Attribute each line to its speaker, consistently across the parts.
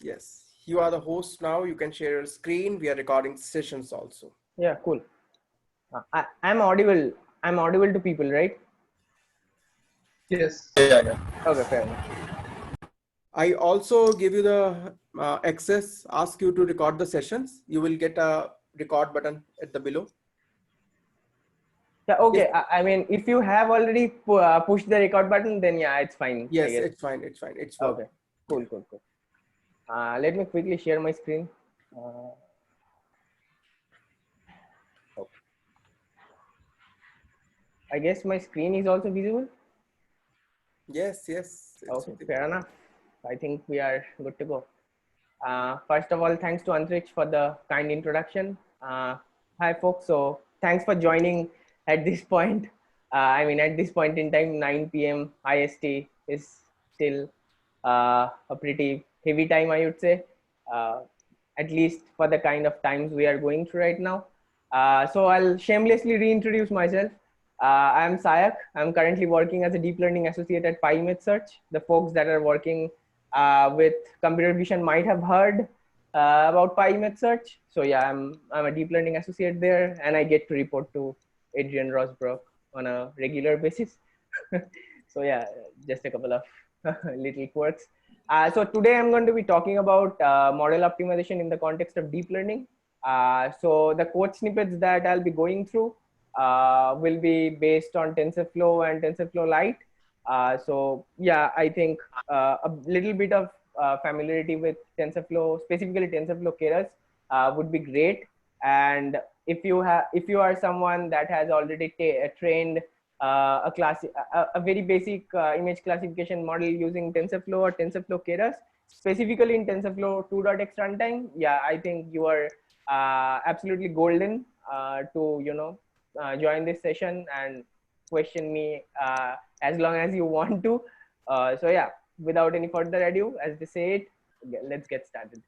Speaker 1: Yes. You are the host now. You can share your screen. We are recording sessions also.
Speaker 2: Yeah, cool. I'm audible. I'm audible to people, right?
Speaker 3: Yes.
Speaker 4: Yeah.
Speaker 2: Okay, fair enough.
Speaker 1: I also give you the access, ask you to record the sessions. You will get a record button at the below.
Speaker 2: Yeah, okay. I mean, if you have already pushed the record button, then yeah, it's fine. I
Speaker 1: Yes,
Speaker 2: guess.
Speaker 1: it's fine. It's fine. It's
Speaker 2: Okay,
Speaker 1: working.
Speaker 2: cool, cool, cool. Let me quickly share my screen. Okay. I guess my screen is also visible.
Speaker 1: Yes, yes. It's
Speaker 2: Okay, fair enough. I think we are good to go. First of all, thanks to Antrich for the kind introduction. Hi, folks. So thanks for joining at this point. I mean, at this point in time, 9 p.m. IST is still a pretty heavy time, I would say, at least for the kind of times we are going through right now. So I'll shamelessly reintroduce myself. I'm Sayak. I'm currently working as a deep learning associate at PyMedSearch. The folks that are working with computer vision might have heard about PyMedSearch. So yeah, I'm a deep learning associate there, and I get to report to Adrian Rosbrook on a regular basis. So yeah, just a couple of little quirks. So today I'm going to be talking about model optimization in the context of deep learning. So the code snippets that I'll be going through will be based on TensorFlow and TensorFlow Lite. So yeah, I think a little bit of familiarity with TensorFlow, specifically TensorFlow Keras, would be great. And if you are someone that has already trained a very basic image classification model using TensorFlow or TensorFlow Keras, specifically in TensorFlow 2.x runtime, yeah, I think you are absolutely golden to join this session and question me as long as you want to. So yeah, without any further ado, as they say it, let's get started.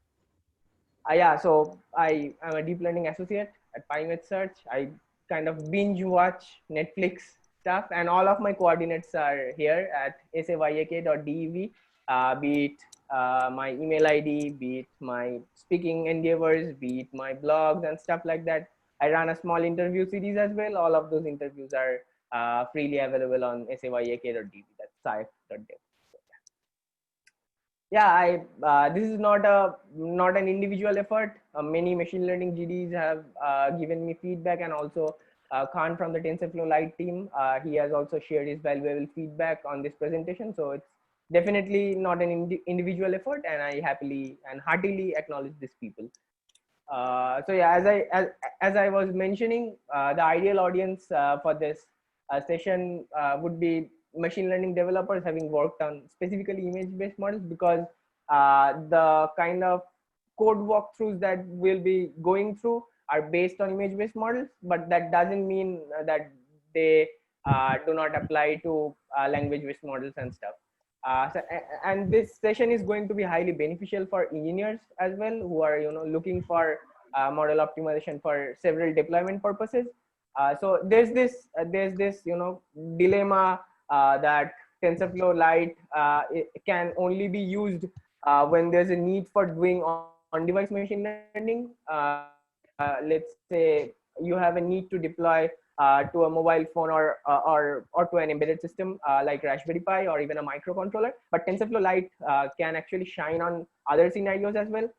Speaker 2: Yeah, so I am a deep learning associate at PyMedSearch. I kind of binge watch Netflix stuff, and all of my coordinates are here at sayak.dev, be it my email ID, be it my speaking endeavors, be it my blogs and stuff like that. I run a small interview series as well. All of those interviews are freely available on sayak.dev. That's sayak.dev. Yeah, this is not an individual effort. Many machine learning GDs have given me feedback, and also Khan from the TensorFlow Lite team, he has also shared his valuable feedback on this presentation. So it's definitely not an individual effort, and I happily and heartily acknowledge these people. So yeah, as I was mentioning, the ideal audience for this session would be machine learning developers having worked on specifically image-based models, because the kind of code walkthroughs that we'll be going through are based on image-based models, but that doesn't mean that they do not apply to language-based models and stuff. And this session is going to be highly beneficial for engineers as well, who are looking for model optimization for several deployment purposes. So there's this dilemma that TensorFlow Lite it can only be used when there's a need for doing on-device machine learning. Let's say you have a need to deploy to a mobile phone or to an embedded system like Raspberry Pi or even a microcontroller. But TensorFlow Lite can actually shine on other scenarios as well.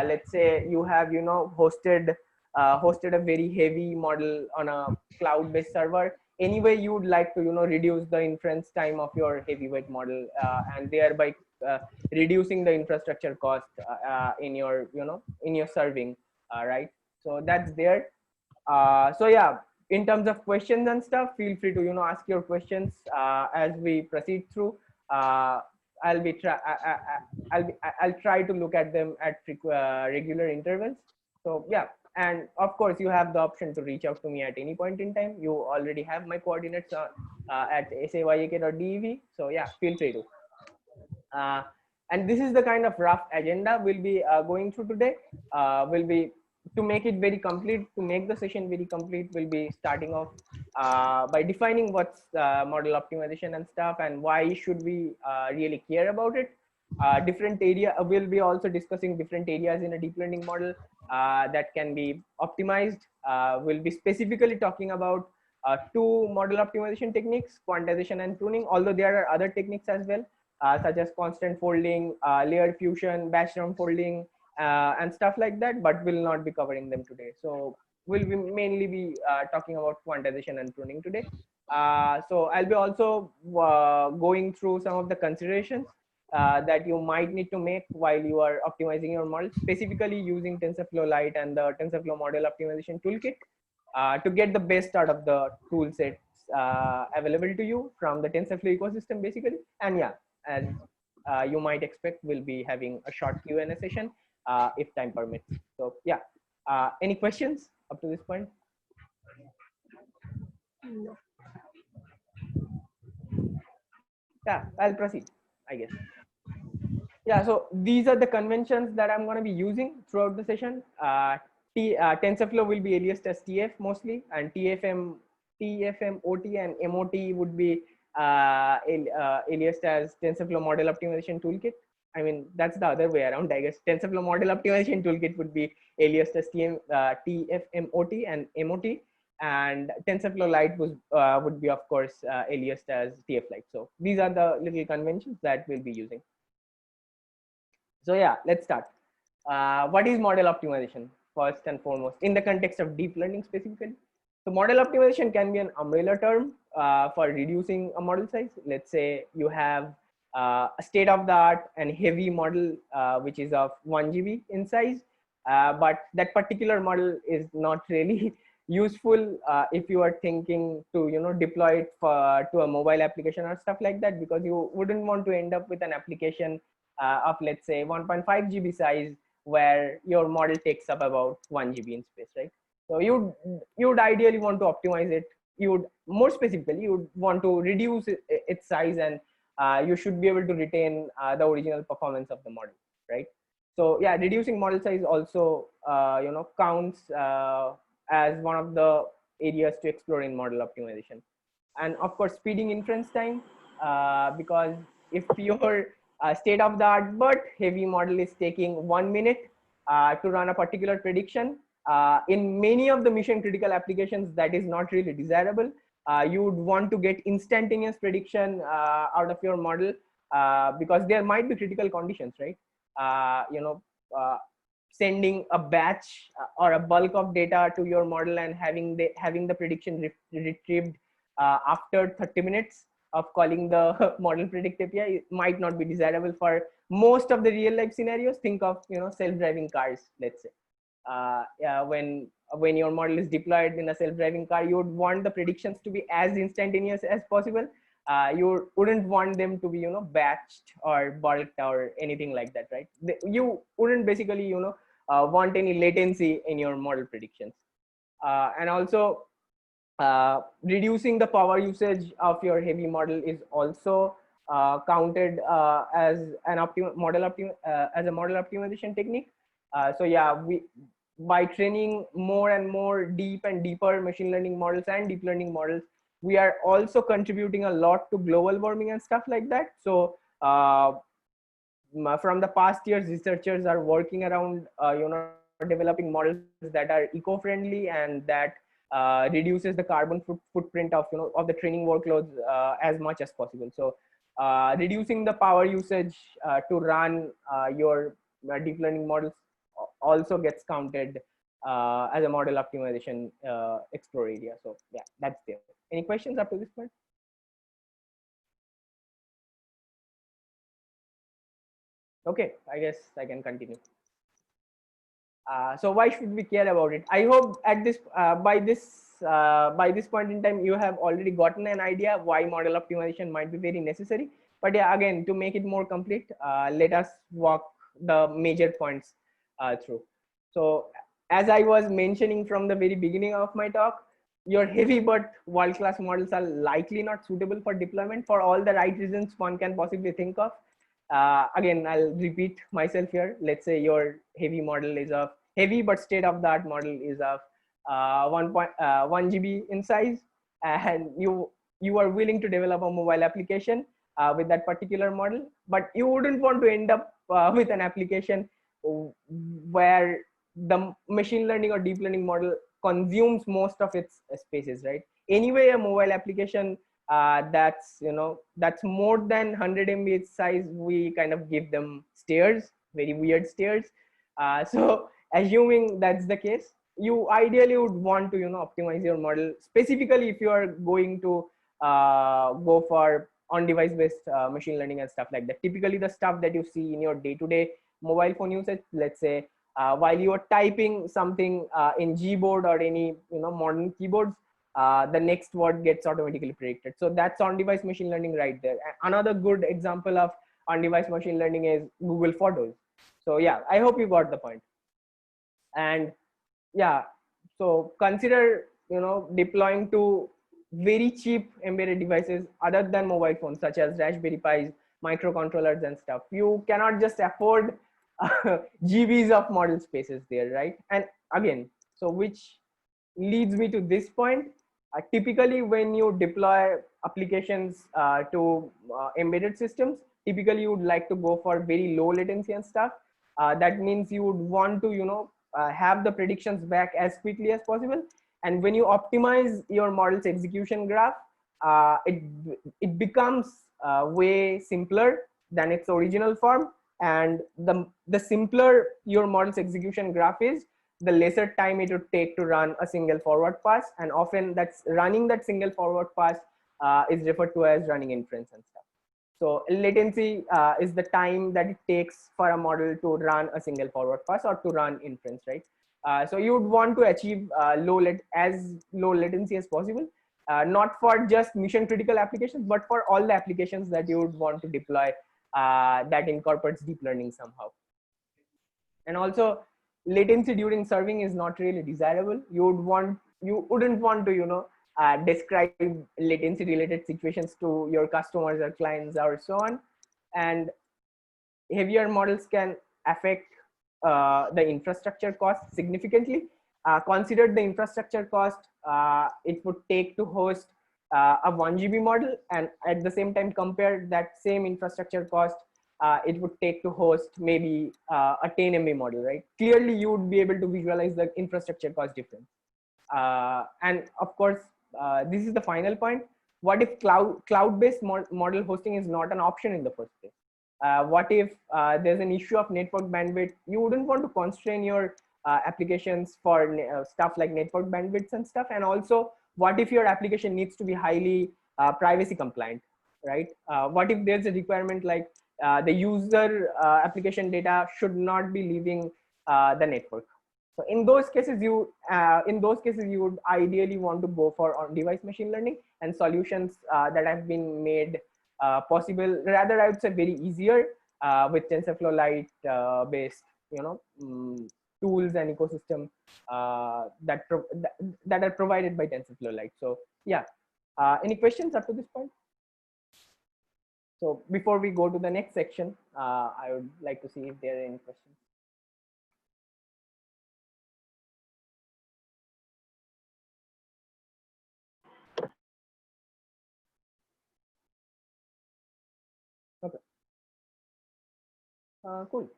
Speaker 2: Let's say you have hosted a very heavy model on a cloud-based server. Anyway, you would like to reduce the inference time of your heavyweight model and thereby reducing the infrastructure cost in your in your serving, right? So that's there. So yeah, in terms of questions and stuff, feel free to ask your questions as we proceed through. I'll try to look at them at regular intervals. So yeah, and of course you have the option to reach out to me at any point in time. You already have my coordinates at sayak.dev. So yeah, feel free to. And this is the kind of rough agenda we'll be going through today. We'll be, to make it very complete, to make the session very complete, we'll be starting off by defining what's model optimization and stuff, and why should we really care about it. different area. We'll be also discussing different areas in a deep learning model that can be optimized. We'll be specifically talking about two model optimization techniques, quantization and pruning, although there are other techniques as well, such as constant folding, layer fusion, batch down folding, and stuff like that, but we'll not be covering them today. So we'll be mainly be talking about quantization and pruning today. So I'll be also going through some of the considerations that you might need to make while you are optimizing your model, specifically using TensorFlow Lite and the TensorFlow Model Optimization Toolkit to get the best out of the tool sets available to you from the TensorFlow ecosystem, basically. And yeah, as you might expect, we'll be having a short Q&A session if time permits. So yeah, any questions up to this point?
Speaker 3: No.
Speaker 2: Yeah, I'll proceed, I guess. Yeah, so these are the conventions that I'm going to be using throughout the session. TensorFlow will be aliased as TF mostly, and TFM, OT, and MOT would be aliased as TensorFlow Model Optimization Toolkit. I mean, that's the other way around, I guess. TensorFlow Model Optimization Toolkit would be aliased as TFMOT and MOT, and TensorFlow Lite would be, of course, aliased as TF Lite. So these are the little conventions that we'll be using. So yeah, let's start. What is model optimization first and foremost in the context of deep learning specifically? So model optimization can be an umbrella term for reducing a model size. Let's say you have a state of the art and heavy model which is of 1 GB in size, but that particular model is not really useful if you are thinking to deploy it to a mobile application or stuff like that, because you wouldn't want to end up with an application of, let's say, 1.5 GB size where your model takes up about 1 GB in space, right? So you'd ideally want to optimize it. More specifically, you would want to reduce its size, and you should be able to retain the original performance of the model, right? So yeah, reducing model size also counts as one of the areas to explore in model optimization. And of course, speeding inference time, because if your state of the art but heavy model is taking 1 minute to run a particular prediction, in many of the mission critical applications, that is not really desirable. You would want to get instantaneous prediction out of your model because there might be critical conditions, right? Sending a batch or a bulk of data to your model and having the prediction retrieved after 30 minutes of calling the model predict API might not be desirable for most of the real life scenarios. Think of self-driving cars, let's say. When your model is deployed in a self-driving car, you would want the predictions to be as instantaneous as possible. You wouldn't want them to be batched or bulked or anything like that, right? You wouldn't basically want any latency in your model predictions. And also reducing the power usage of your heavy model is also counted as an model optimization technique. So yeah, by training more and more deep and deeper machine learning models and deep learning models, we are also contributing a lot to global warming and stuff like that. So from the past years, researchers are working around developing models that are eco-friendly and that reduces the carbon footprint of the training workloads as much as possible. So reducing the power usage to run your deep learning models also gets counted as a model optimization explore area. So yeah, that's there. Any questions up to this point? Okay, I guess I can continue. So why should we care about it? I hope at this by this point in time you have already gotten an idea why model optimization might be very necessary. But yeah, again, to make it more complete, let us walk the major points through. So as I was mentioning from the very beginning of my talk, your heavy but world-class models are likely not suitable for deployment for all the right reasons one can possibly think of. Again, I'll repeat myself here. Let's say your heavy model is of heavy but state-of-the-art model is of 1 GB in size, and you are willing to develop a mobile application with that particular model, but you wouldn't want to end up with an application where the machine learning or deep learning model consumes most of its spaces, right? Anyway, a mobile application that's, you know, that's more than 100 MB size, we kind of give them stairs, very weird stairs. So assuming that's the case, you ideally would want to, you know, optimize your model, specifically if you are going to go for on-device based machine learning and stuff like that. Typically the stuff that you see in your day-to-day mobile phone usage, let's say while you are typing something in Gboard or any, you know, modern keyboards, the next word gets automatically predicted. So that's on-device machine learning right there. Another good example of on-device machine learning is Google Photos. So yeah, I hope you got the point. And yeah, so consider, you know, deploying to very cheap embedded devices other than mobile phones, such as Raspberry Pis, microcontrollers and stuff. You cannot just afford GBs of model spaces there, right? And again, so which leads me to this point. Typically when you deploy applications to embedded systems, typically you would like to go for very low latency and stuff. That means you would want to, you know, have the predictions back as quickly as possible. And when you optimize your model's execution graph, it becomes way simpler than its original form. And the simpler your model's execution graph is, the lesser time it would take to run a single forward pass. And often that's running that single forward pass is referred to as running inference and stuff. So latency is the time that it takes for a model to run a single forward pass or to run inference, right? So you would want to achieve as low latency as possible, not for just mission critical applications, but for all the applications that you would want to deploy that incorporates deep learning somehow. And also latency during serving is not really desirable. You wouldn't want to, you know, describe latency related situations to your customers or clients or so on. And heavier models can affect the infrastructure cost significantly. Consider the infrastructure cost it would take to host a 1 GB model, and at the same time compare that same infrastructure cost it would take to host maybe a 10 MB model, right? Clearly you would be able to visualize the infrastructure cost difference. And of course, this is the final point. What if cloud-based model hosting is not an option in the first place? What if there's an issue of network bandwidth? You wouldn't want to constrain your applications for stuff like network bandwidths and stuff. And also, what if your application needs to be highly privacy compliant, right? What if there's a requirement like the user application data should not be leaving the network? So in those cases, you would ideally want to go for on-device machine learning and solutions that have been made possible. Rather, I would say very easier with TensorFlow Lite based, you know, tools and ecosystem that are provided by TensorFlow Lite. So yeah, any questions up to this point? So before we go to the next section, I would like to see if there are any questions. Okay. Cool.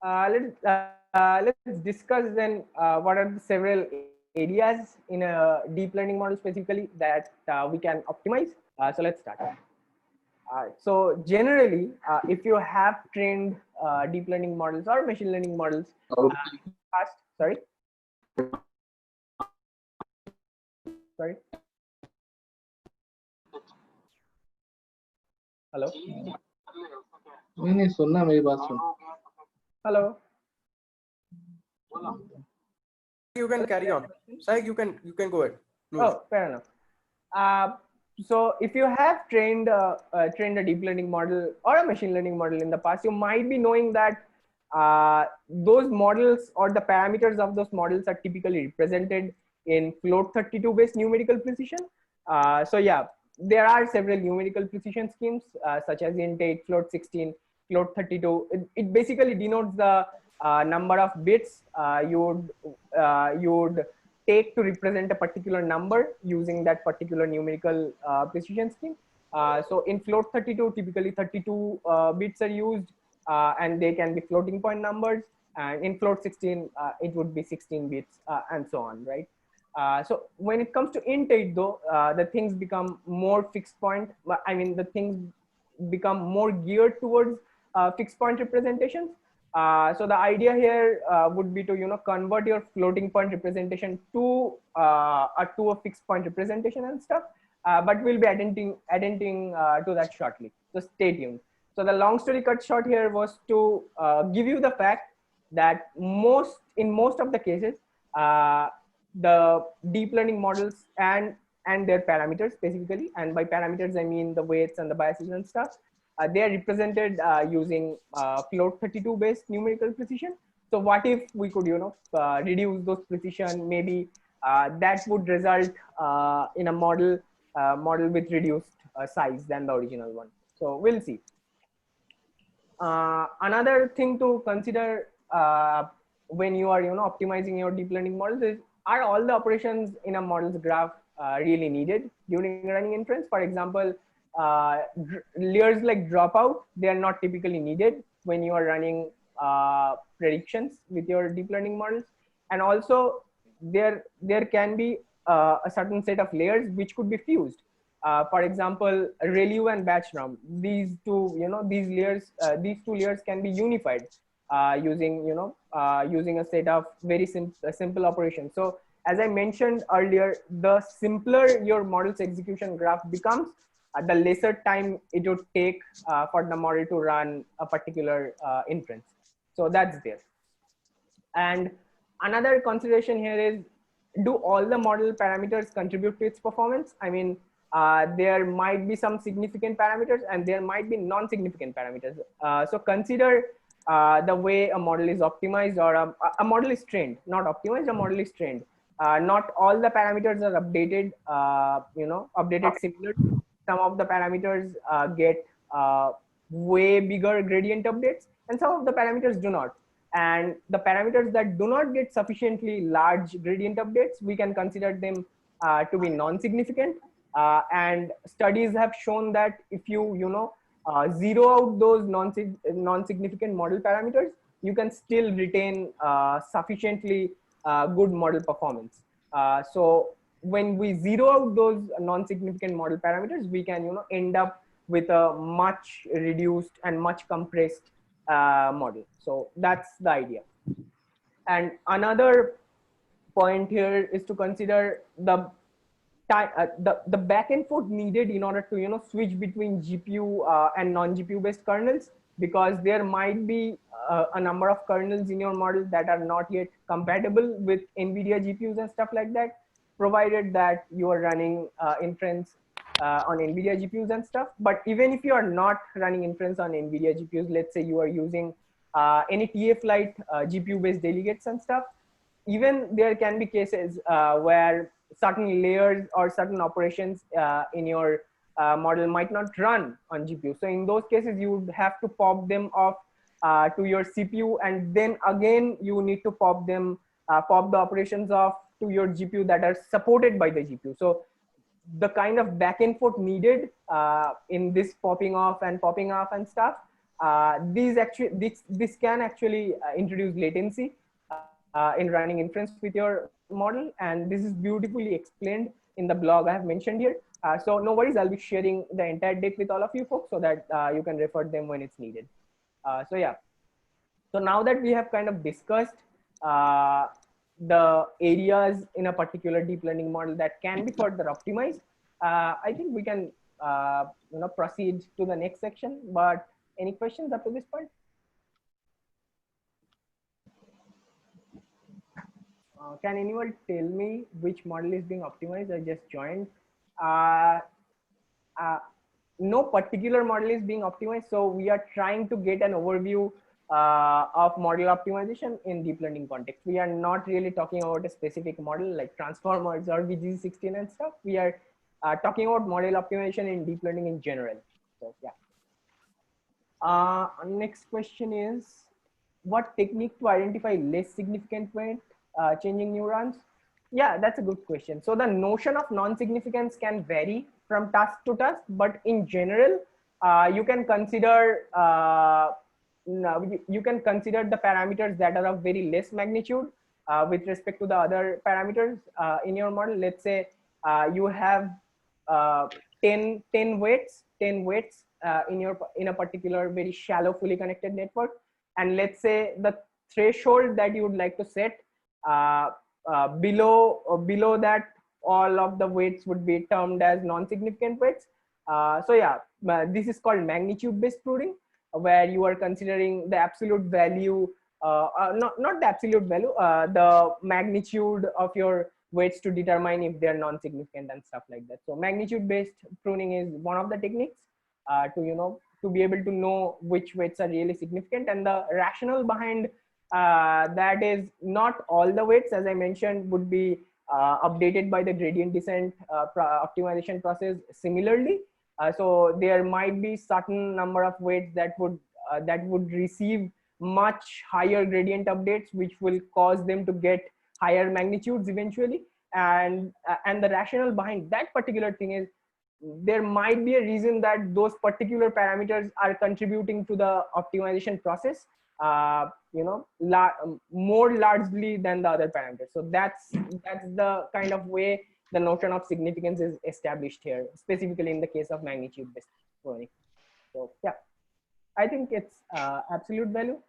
Speaker 2: Let's discuss then what are the several areas in a deep learning model specifically that we can optimize. So let's start. So generally, if you have trained deep learning models or machine learning models, sorry. Hello.
Speaker 3: नहीं सुनना मेरी बात सुन.
Speaker 2: Hello.
Speaker 1: You can carry on. Sai, you can go ahead.
Speaker 2: Oh, fair enough. So if you have trained a deep learning model or a machine learning model in the past, you might be knowing that those models or the parameters of those models are typically represented in float 32 based numerical precision. So yeah, there are several numerical precision schemes such as int 8, float 16, float 32. It basically denotes the number of bits you would take to represent a particular number using that particular numerical precision scheme. So in float 32, typically 32 bits are used, and they can be floating point numbers. And in float 16, it would be 16 bits, and so on, right? So when it comes to int 8, though, the things become more fixed point. I mean, the things become more geared towards fixed point representations. So the idea here would be to convert your floating point representation to a fixed point representation and stuff. But we'll be attending to that shortly. So stay tuned. So the long story cut short here was to give you the fact that in most of the cases, the deep learning models and their parameters specifically, and by parameters I mean the weights and the biases and stuff, they are represented using float 32 based numerical precision. So what if we could reduce those precision? Maybe that would result in a model with reduced size than the original one. So we'll see. Another thing to consider when you are optimizing your deep learning models is, are all the operations in a model's graph really needed during running inference? For example, layers like dropout, they are not typically needed when you are running predictions with your deep learning models. And also there can be a certain set of layers which could be fused. For example, ReLU and batch_norm, these two layers can be unified using a set of very simple operations. So as I mentioned earlier, the simpler your model's execution graph becomes, the lesser time it would take for the model to run a particular inference. So that's there. And another consideration here is, do all the model parameters contribute to its performance? I mean, there might be some significant parameters and there might be non-significant parameters. So consider the way a model is optimized, or a model is trained, not optimized, a model is trained. Not all the parameters are updated, updated similarly. Some of the parameters get way bigger gradient updates, and some of the parameters do not. And the parameters that do not get sufficiently large gradient updates, we can consider them to be non-significant. And studies have shown that if you zero out those non-significant model parameters, you can still retain sufficiently good model performance. So when we zero out those non-significant model parameters, we can end up with a much reduced and much compressed model. So that's the idea. And another point here is to consider the time, the back and forth needed in order to switch between GPU and non-GPU based kernels, because there might be a number of kernels in your model that are not yet compatible with NVIDIA GPUs and stuff like that, provided that you are running inference on NVIDIA GPUs and stuff. But even if you are not running inference on NVIDIA GPUs, let's say you are using any TF Lite GPU based delegates and stuff, even there can be cases where certain layers or certain operations in your model might not run on GPU. So in those cases, you would have to pop them off to your CPU, and then again you need to pop the operations off to your GPU that are supported by the GPU. So the kind of back and forth needed in this popping off and stuff, this can actually introduce latency in running inference with your model, and this is beautifully explained in the blog I have mentioned here. So no worries, I'll be sharing the entire deck with all of you folks so that you can refer them when it's needed. So yeah, so now that we have kind of discussed the areas in a particular deep learning model that can be further optimized, I think we can proceed to the next section. But any questions up to this point? Can anyone tell me which model is being optimized? I just joined. No particular model is being optimized. So we are trying to get an overview of model optimization in deep learning context. We are not really talking about a specific model like transformers or VG16 and stuff. We are talking about model optimization in deep learning in general. So yeah. Next question is, what technique to identify less significant weight changing neurons? Yeah, that's a good question. So the notion of non-significance can vary from task to task, but in general, you can consider you can consider the parameters that are of very less magnitude with respect to the other parameters in your model. Let's say you have 10 weights in a particular very shallow fully connected network, and let's say the threshold that you would like to set below that, all of the weights would be termed as non-significant weights. So yeah, this is called magnitude based pruning, where you are considering the absolute value, not the absolute value, the magnitude of your weights to determine if they're non-significant and stuff like that. So magnitude based pruning is one of the techniques to be able to know which weights are really significant. And the rationale behind that is not all the weights, as I mentioned, would be updated by the gradient descent optimization process similarly. So there might be certain number of weights that would receive much higher gradient updates, which will cause them to get higher magnitudes eventually. And the rationale behind that particular thing is there might be a reason that those particular parameters are contributing to the optimization process, more largely than the other parameters. So that's the kind of way the notion of significance is established here, specifically in the case of magnitude based pruning. So yeah, I think it's absolute value.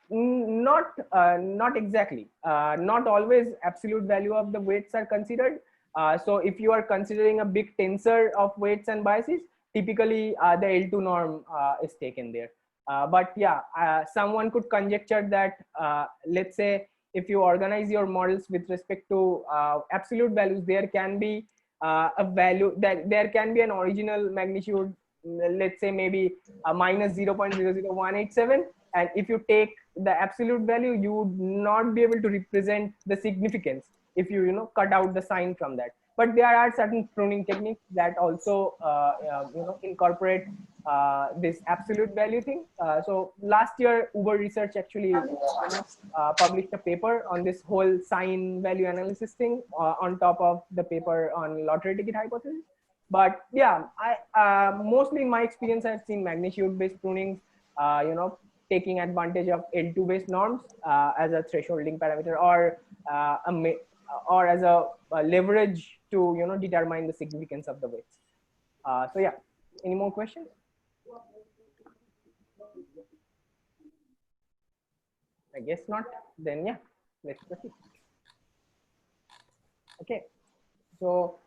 Speaker 2: Not exactly. Not always absolute value of the weights are considered. So if you are considering a big tensor of weights and biases, typically the L2 norm is taken there. But yeah, someone could conjecture that, let's say, if you organize your models with respect to absolute values, there can be a value that there can be an original magnitude, let's say maybe minus 0.00187. And if you take the absolute value, you would not be able to represent the significance if you cut out the sign from that. But there are certain pruning techniques that also incorporate this absolute value thing. So last year, Uber Research actually published a paper on this whole sign value analysis thing on top of the paper on lottery ticket hypothesis. But yeah, I mostly in my experience, I've seen magnitude based pruning, taking advantage of L2 based norms as a thresholding parameter, or as a leverage to determine the significance of the weights. So yeah, any more questions? I guess not. Then yeah, let's proceed. Okay, so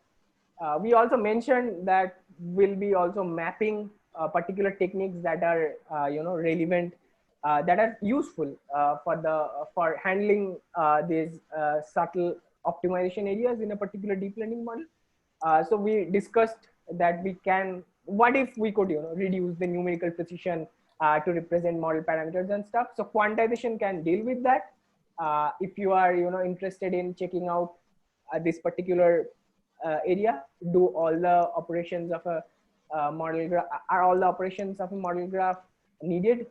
Speaker 2: we also mentioned that we'll be also mapping particular techniques that are relevant, that are useful for handling these subtle optimization areas in a particular deep learning model. So we discussed that what if we could reduce the numerical precision to represent model parameters and stuff. So quantization can deal with that. If you are interested in checking out this particular area, do all the operations of a model graph, are all the operations of a model graph needed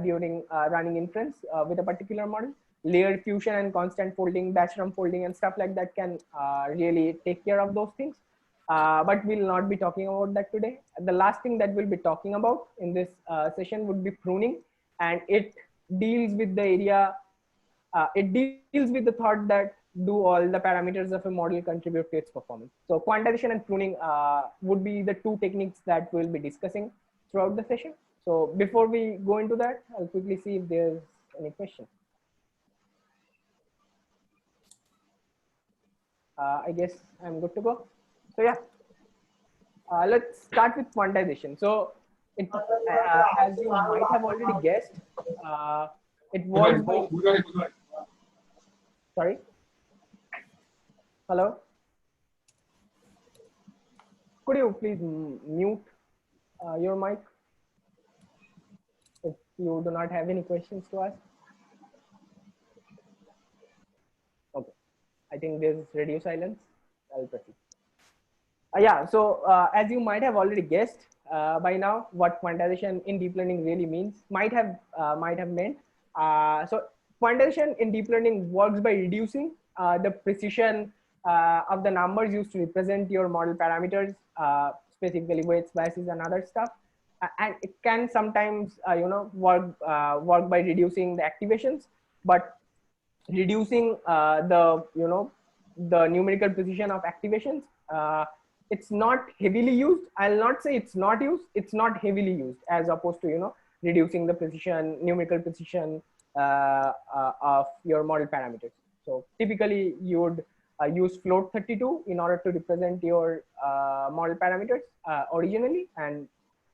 Speaker 2: during running inference with a particular model? Layer fusion and constant folding, batch run folding and stuff like that can really take care of those things. But we'll not be talking about that today. The last thing that we'll be talking about in this session would be pruning, and it deals with the area, it deals with the thought that do all the parameters of a model contribute to its performance. So quantization and pruning would be the two techniques that we'll be discussing throughout the session. So before we go into that, I'll quickly see if there's any question. I guess I'm good to go. So yeah, let's start with quantization. So it, as you might have already guessed, it was sorry. Hello. Could you please mute your mic if you do not have any questions to ask? Okay, I think there's radio silence. I'll proceed. Yeah, so as you might have already guessed by now, what quantization in deep learning really means, might have meant. So quantization in deep learning works by reducing the precision of the numbers used to represent your model parameters, specifically weights, biases, and other stuff. And it can sometimes, work by reducing the activations, but reducing the numerical precision of activations, it's not heavily used. I'll not say it's not used, it's not heavily used, as opposed to reducing the precision, numerical precision of your model parameters. So typically you would use float 32 in order to represent your model parameters originally, and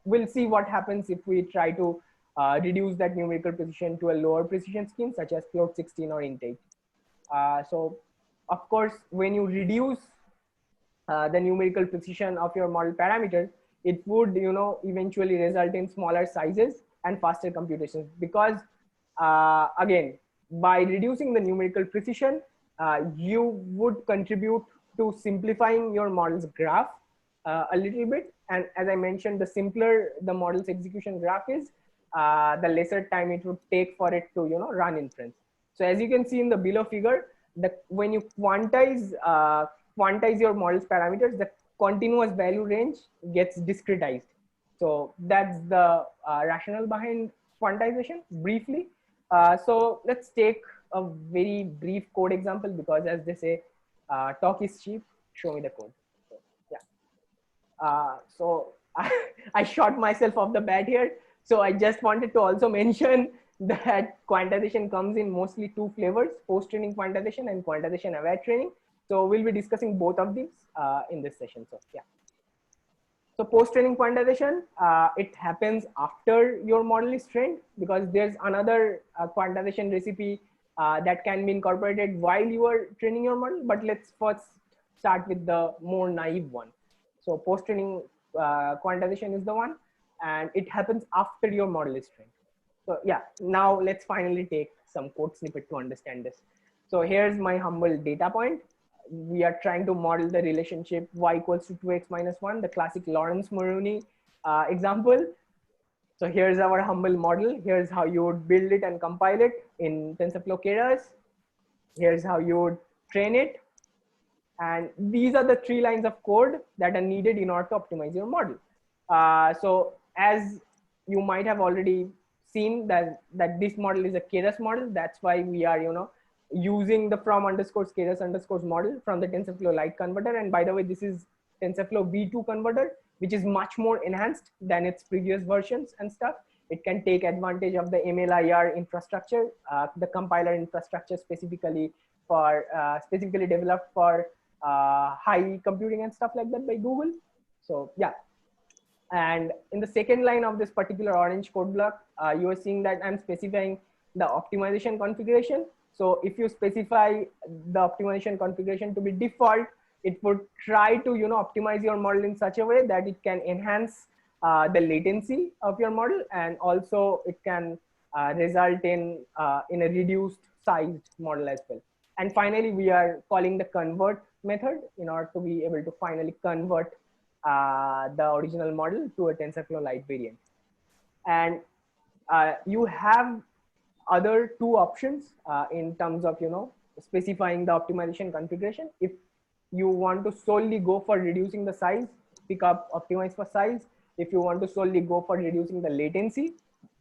Speaker 2: we'll see what happens if we try to reduce that numerical precision to a lower precision scheme such as float 16 or int 8. So of course, when you reduce the numerical precision of your model parameters, it would eventually result in smaller sizes and faster computations, because again, by reducing the numerical precision, you would contribute to simplifying your model's graph a little bit. And as I mentioned, the simpler the model's execution graph is, the lesser time it would take for it to run inference. So as you can see in the below figure, when you quantize your model's parameters, the continuous value range gets discretized. So that's the rationale behind quantization briefly. So let's take a very brief code example, because as they say, talk is cheap, show me the code. So, yeah. So I shot myself off the bat here. So I just wanted to also mention that quantization comes in mostly two flavors: post-training quantization and quantization-aware training. So we'll be discussing both of these in this session. So yeah. So post-training quantization, it happens after your model is trained, because there's another quantization recipe that can be incorporated while you are training your model. But let's first start with the more naive one. So post-training quantization is the one, and it happens after your model is trained. So yeah, now let's finally take some code snippet to understand this. So here's my humble data point. We are trying to model the relationship y equals to 2x minus 1, the classic Lawrence-Moroney example. So here's our humble model. Here's how you would build it and compile it in TensorFlow Keras. Here's how you would train it. And these are the 3 lines of code that are needed in order to optimize your model. So as you might have already seen that this model is a Keras model. That's why we are, using the from_Keras_ model from the TensorFlow Lite converter. And by the way, this is TensorFlow V2 converter, which is much more enhanced than its previous versions and stuff. It can take advantage of the MLIR infrastructure, the compiler infrastructure specifically developed for high computing and stuff like that by Google. So yeah. And in the second line of this particular orange code block, you are seeing that I'm specifying the optimization configuration. So if you specify the optimization configuration to be default, it would try to optimize your model in such a way that it can enhance the latency of your model, and also it can result in a reduced sized model as well. And finally, we are calling the convert method in order to be able to finally convert the original model to a TensorFlow Lite variant. And you have other 2 options in terms of specifying the optimization configuration. If you want to solely go for reducing the size, pick up optimize for size. If you want to solely go for reducing the latency,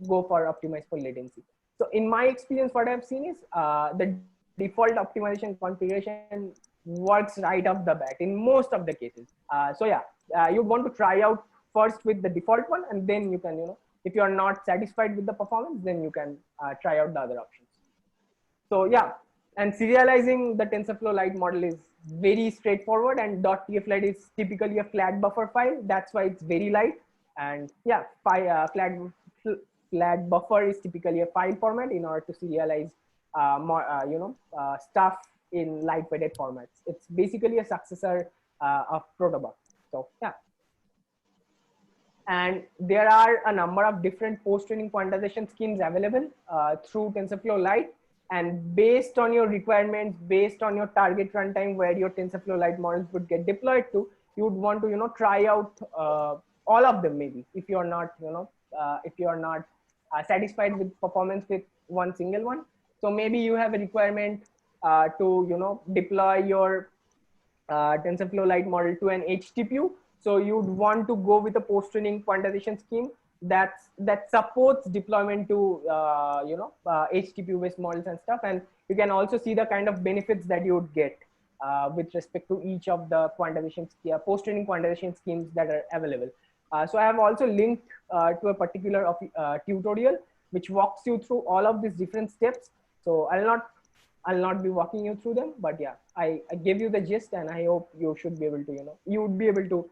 Speaker 2: go for optimize for latency. So in my experience, what I've seen is the default optimization configuration works right off the bat in most of the cases. So yeah, you want to try out first with the default one, and then you can, if you are not satisfied with the performance, then you can try out the other options. So yeah, and serializing the TensorFlow Lite model is very straightforward, and .tflite is typically a flat buffer file. That's why it's very light. And yeah, flat buffer is typically a file format in order to serialize stuff in lightweighted formats. It's basically a successor of protobuf. So yeah. And there are a number of different post-training quantization schemes available through TensorFlow Lite. And based on your requirements, based on your target runtime where your TensorFlow Lite models would get deployed to, you would want to try out all of them maybe. If you're not satisfied with performance with one single one. So maybe you have a requirement to deploy your TensorFlow Lite model to an HTPU. So you'd want to go with a post-training quantization scheme that supports deployment to HTPU-based models and stuff. And you can also see the kind of benefits that you would get with respect to each of the quantization post-training quantization schemes that are available. So I have also linked to a particular tutorial which walks you through all of these different steps. So I'll not be walking you through them, but yeah, I gave you the gist, and I hope you should be able to, you would be able to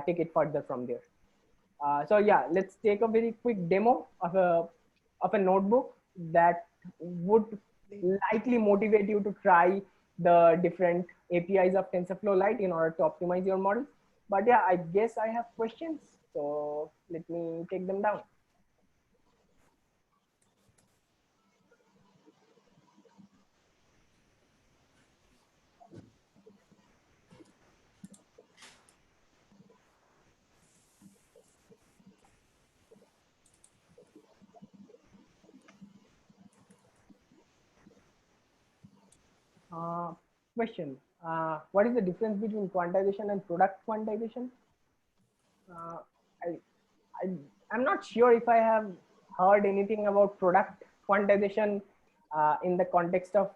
Speaker 2: take it further from there. So yeah, let's take a very quick demo of a notebook that would likely motivate you to try the different APIs of TensorFlow Lite in order to optimize your model. But yeah, I guess I have questions, so let me take them down. Question. What is the difference between quantization and product quantization? I'm not sure if I have heard anything about product quantization in the context of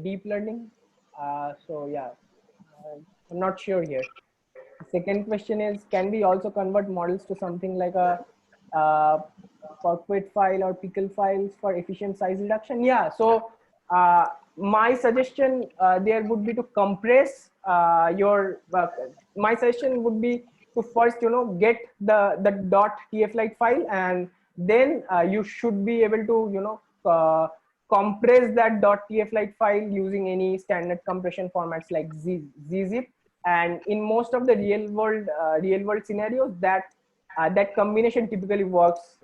Speaker 2: deep learning. So yeah, I'm not sure here. The second question is, can we also convert models to something like a Perquet file or pickle files for efficient size reduction? Yeah, so my suggestion there would be to compress my suggestion would be to first, get the .tflite file, and then you should be able to, compress that .tflite file using any standard compression formats like zzip. And in most of the real world scenarios, that combination typically works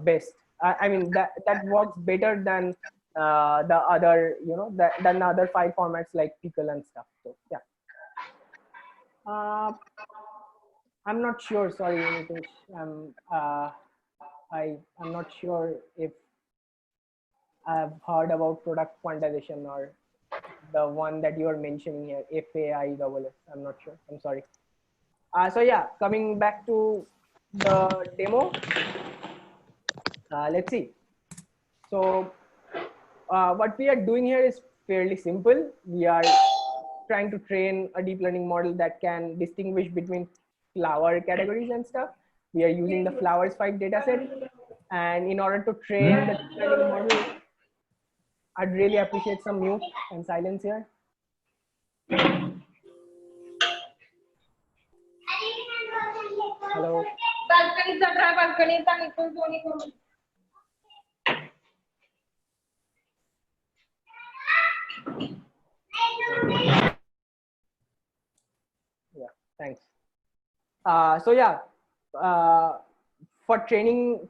Speaker 2: best. I mean, that works better than the other, than other file formats like pickle and stuff. So yeah. I'm not sure. Sorry, Nitish. I'm not sure if I've heard about product quantization or the one that you are mentioning here, FAISS. I'm not sure. I'm sorry. So yeah, coming back to the demo, let's see. So what we are doing here is fairly simple. We are trying to train a deep learning model that can distinguish between flower categories and stuff. We are using the flowers 5 dataset. And in order to train the deep learning model, I'd really appreciate some mute and silence here. Hello. Yeah, thanks. So yeah, for training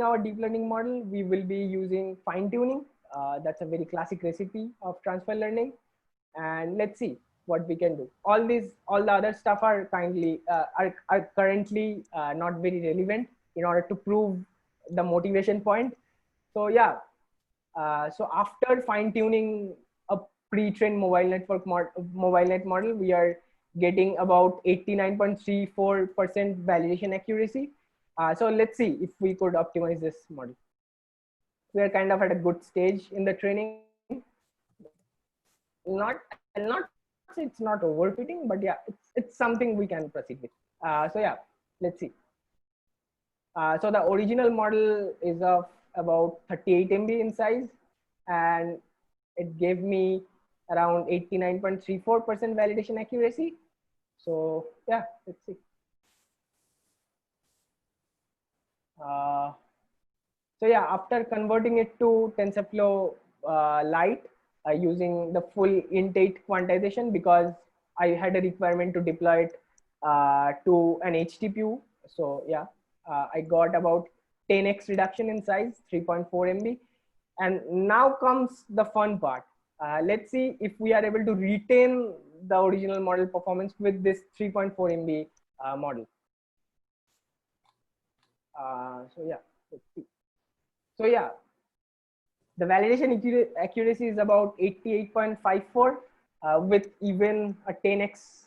Speaker 2: our deep learning model, we will be using fine tuning. That's a very classic recipe of transfer learning. And let's see what we can do. All the other stuff are currently not very relevant in order to prove the motivation point. So yeah, so after fine tuning a pre-trained mobile net model, we are getting about 89.34% validation accuracy. So let's see if we could optimize this model. We are kind of at a good stage in the training. I'll not say it's not overfitting, but yeah, it's something we can proceed with. So yeah, let's see. So the original model is of about 38 MB in size, and it gave me around 89.34% validation accuracy. So yeah, let's see. So yeah, after converting it to TensorFlow Lite using the full int8 quantization, because I had a requirement to deploy it to an HTPU. So yeah, I got about 10x reduction in size, 3.4 MB. And now comes the fun part. Let's see if we are able to retain the original model performance with this 3.4 MB model. So yeah, let's see. So yeah, the validation accuracy is about 88.54, with even a 10x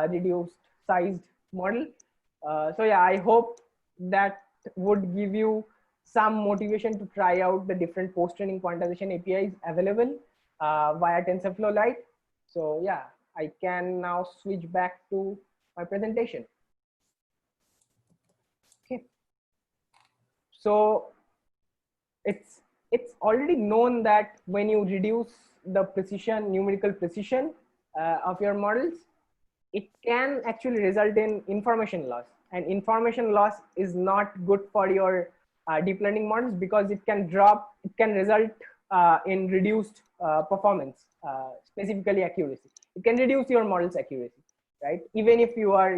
Speaker 2: reduced sized model. So yeah, I hope that would give you some motivation to try out the different post-training quantization APIs available via TensorFlow Lite. So yeah, I can now switch back to my presentation. Okay. So it's already known that when you reduce the precision, numerical precision of your models, it can actually result in information loss, and information loss is not good for your deep learning models because it can result in reduced performance, specifically accuracy. It can reduce your model's accuracy, right? Even if you are,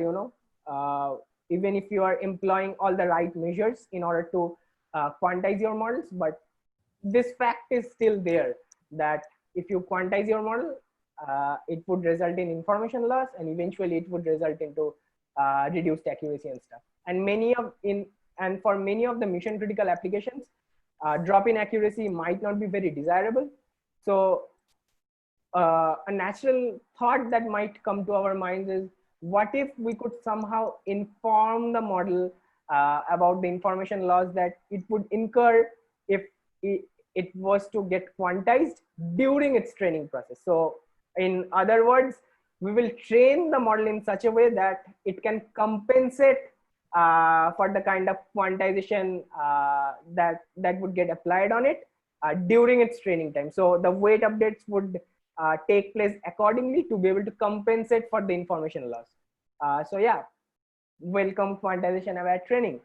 Speaker 2: even if you are employing all the right measures in order to quantize your models, but this fact is still there that if you quantize your model, it would result in information loss, and eventually it would result into reduced accuracy and stuff. And for many of the mission critical applications, drop in accuracy might not be very desirable. So a natural thought that might come to our minds is, what if we could somehow inform the model about the information loss that it would incur if it was to get quantized during its training process. So in other words, we will train the model in such a way that it can compensate for the kind of quantization that would get applied on it during its training time. So the weight updates would take place accordingly to be able to compensate for the information loss. So yeah, welcome quantization aware training.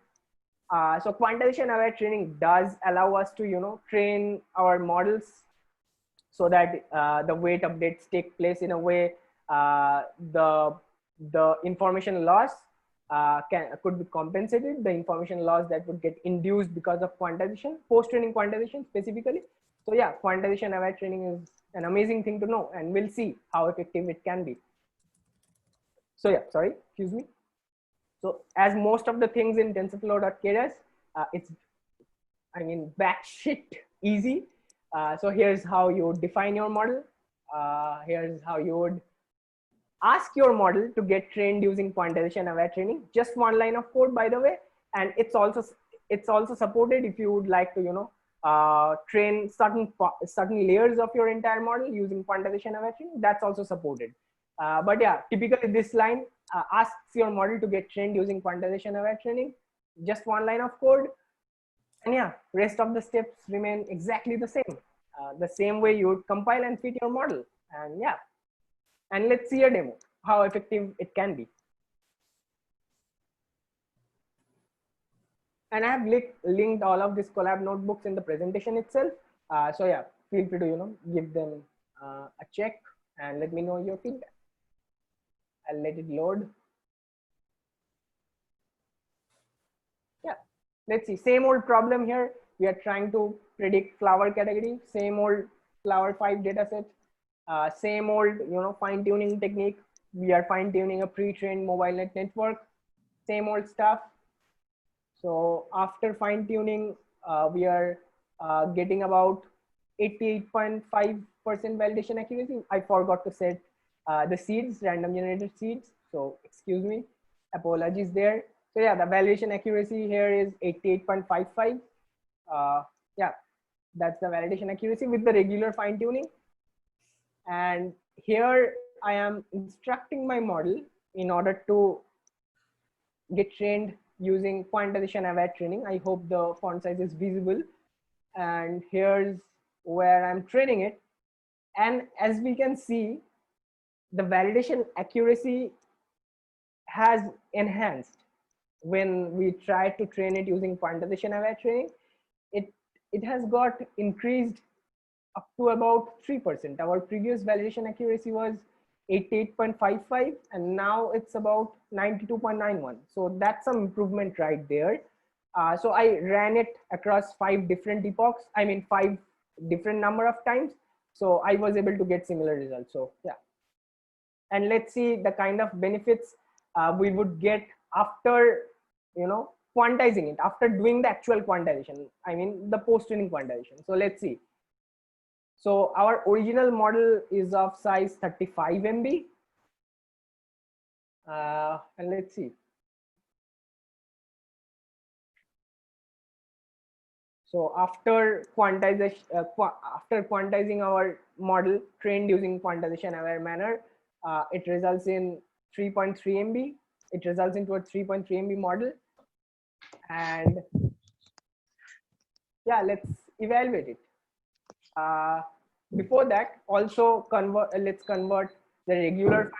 Speaker 2: So quantization aware training does allow us to train our models so that the weight updates take place in a way the information loss could be compensated, the information loss that would get induced because of quantization, post-training quantization specifically. So yeah, quantization aware training is an amazing thing to know, and we'll see how effective it can be. So yeah, sorry, excuse me. So as most of the things in TensorFlow.keras, it's, I mean, batshit easy. So here's how you define your model. Here's how you would ask your model to get trained using quantization aware training. Just one line of code, by the way, and it's also supported if you would like to train certain layers of your entire model using quantization aware training. That's also supported. But yeah, typically this line asks your model to get trained using quantization aware training. Just one line of code, and yeah, rest of the steps remain exactly the same way you would compile and fit your model. And yeah, and let's see a demo how effective it can be. And I have linked all of these collab notebooks in the presentation itself. So yeah, feel free to give them a check and let me know your feedback. I'll let it load. Yeah, let's see. Same old problem here. We are trying to predict flower category. Same old flower 5 dataset. Same old fine tuning technique. We are fine tuning a pre-trained mobile net network. Same old stuff. So after fine tuning, we are getting about 88.5% validation accuracy. I forgot to set the seeds, random generated seeds. So excuse me, apologies there. So yeah, the validation accuracy here is 88.55. Yeah, that's the validation accuracy with the regular fine tuning. And here I am instructing my model in order to get trained using quantization aware training. I hope the font size is visible. And here's where I'm training it. And as we can see, the validation accuracy has enhanced when we try to train it using quantization aware training. It has got increased up to about 3%. Our previous validation accuracy was 88.55 and now it's about 92.91. So that's some improvement right there. So I ran it across 5 different epochs. I mean 5 different number of times. So I was able to get similar results. So yeah. And let's see the kind of benefits we would get after quantizing it, after doing the actual quantization. I mean the post-training quantization. So let's see. So our original model is of size 35 MB. And let's see. So after quantization, after quantizing our model trained using quantization aware manner, it results in 3.3 MB. It results into a 3.3 MB model. And yeah, let's evaluate it. Before that, also let's convert the regular,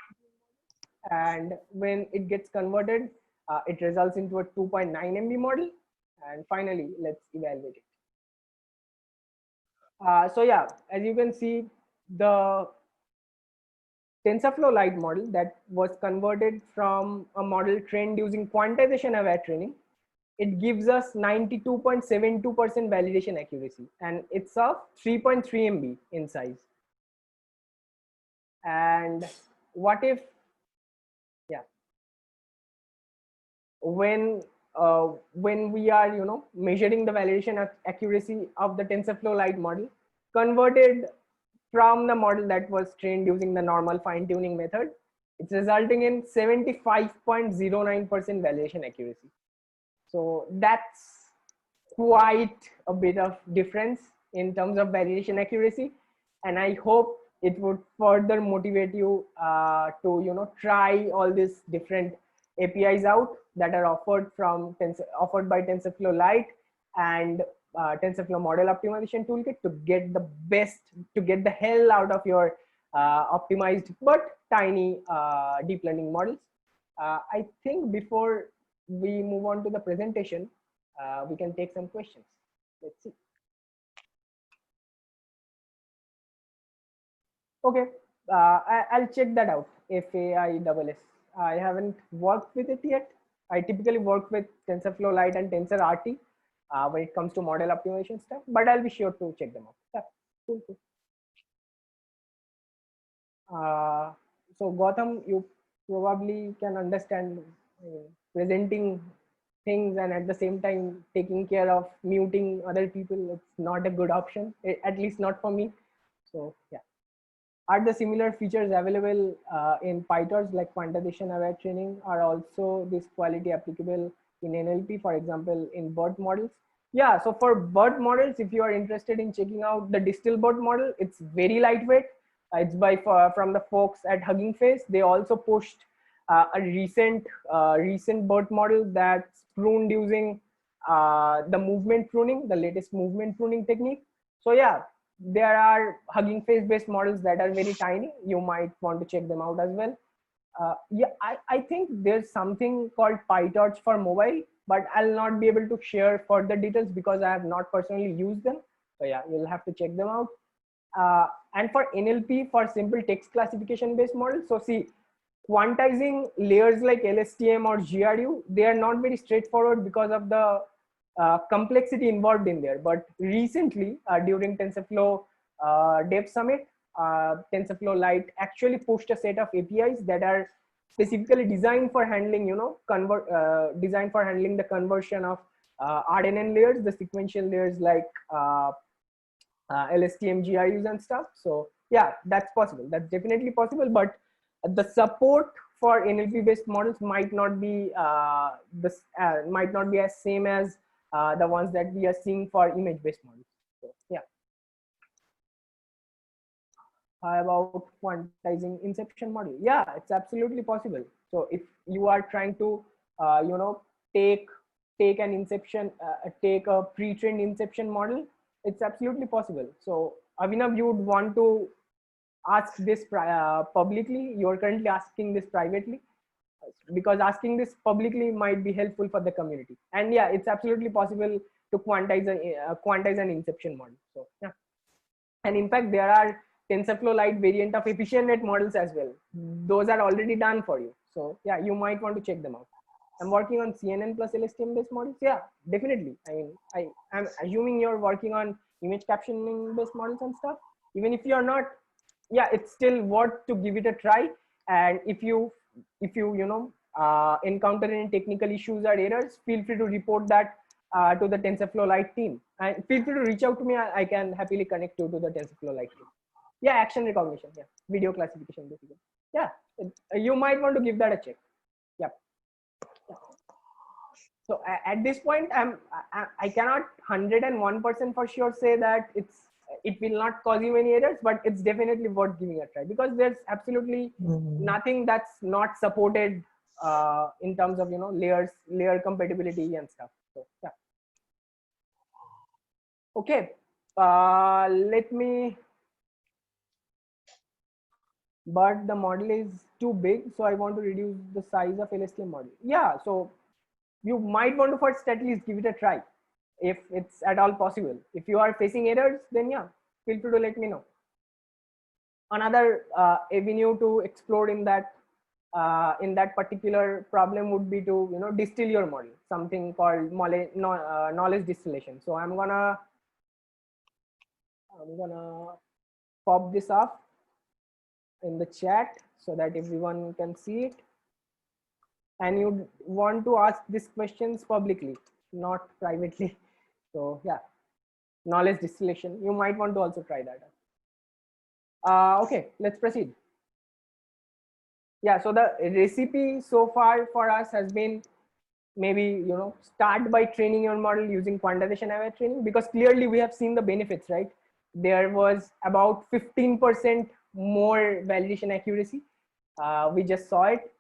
Speaker 2: and when it gets converted, it results into a 2.9 MB model. And finally, let's evaluate it. So yeah, as you can see, the TensorFlow Lite model that was converted from a model trained using quantization aware training, it gives us 92.72% validation accuracy, and it's of 3.3 MB in size. And what if, yeah, when we are measuring the validation accuracy of the TensorFlow Lite model converted from the model that was trained using the normal fine-tuning method, it's resulting in 75.09% validation accuracy. So that's quite a bit of difference in terms of validation accuracy, and I hope it would further motivate you to try all these different APIs out that are offered by TensorFlow Lite and TensorFlow Model Optimization Toolkit to get the hell out of your optimized but tiny deep learning models. I think before we move on to the presentation, we can take some questions. Let's see. Okay, I'll check that out. FAISS. I haven't worked with it yet. I typically work with TensorFlow Lite and TensorRT when it comes to model optimization stuff, but I'll be sure to check them out. Yeah, cool. So Gautam, you probably can understand presenting things and at the same time taking care of muting other people. It's not a good option, at least not for me. So yeah. Are the similar features available in PyTorch like quantization aware training? Are also this quality applicable in NLP, for example, in BERT models? Yeah, so for BERT models, if you are interested in checking out the DistilBERT model, it's very lightweight. It's from the folks at Hugging Face. They also pushed a recent BERT model that's pruned using the movement pruning, the latest movement pruning technique. So yeah, there are Hugging Face based models that are very tiny. You might want to check them out as well. Yeah, I think there's something called PyTorch for mobile, but I'll not be able to share further details because I have not personally used them. So yeah, you'll have to check them out. And for NLP, for simple text classification based models, so see, quantizing layers like LSTM or GRU, they are not very straightforward because of the complexity involved in there. But recently, during TensorFlow Dev Summit, TensorFlow Lite actually pushed a set of APIs that are specifically designed for handling, designed for handling the conversion of RNN layers, the sequential layers like LSTM, GRUs and stuff. So yeah, that's possible. That's definitely possible. But the support for NLP based models might not be as same as the ones that we are seeing for image based models. So yeah. How about quantizing inception model? Yeah, it's absolutely possible. So if you are trying to take an inception, take a pre-trained inception model, it's absolutely possible. So Avinav, you would want to ask this publicly. You're currently asking this privately, because asking this publicly might be helpful for the community. And yeah, it's absolutely possible to quantize an inception model. So yeah, and in fact there are TensorFlow Lite variant of EfficientNet models as well. Those are already done for you. So yeah, you might want to check them out. I'm working on CNN plus LSTM based models. Yeah, definitely. I mean, I'm assuming you're working on image captioning based models and stuff. Even if you're not, yeah, it's still worth to give it a try. And if you encounter any technical issues or errors, feel free to report that to the TensorFlow Lite team. And feel free to reach out to me. I can happily connect you to the TensorFlow Lite team. Yeah, action recognition. Yeah, video classification basically. Yeah, you might want to give that a check. Yep. Yeah. So at this point, I cannot 101% for sure say that it will not cause you any errors, but it's definitely worth giving a try, because there's absolutely nothing that's not supported in terms of, you know, layer compatibility and stuff. So yeah. Okay, let me, but the model is too big, so I want to reduce the size of LSTM model. Yeah, so you might want to first at least give it a try if it's at all possible. If you are facing errors, then yeah, feel free to let me know. Another avenue to explore in that particular problem would be to, you know, distill your model, something called knowledge distillation. So I'm gonna pop this up in the chat so that everyone can see it. And you want to ask these questions publicly, not privately. So yeah, knowledge distillation. You might want to also try that. Okay, let's proceed. Yeah, so the recipe so far for us has been, maybe, you know, start by training your model using quantization aware training, because clearly we have seen the benefits, right? There was about 15% more validation accuracy. We just saw it.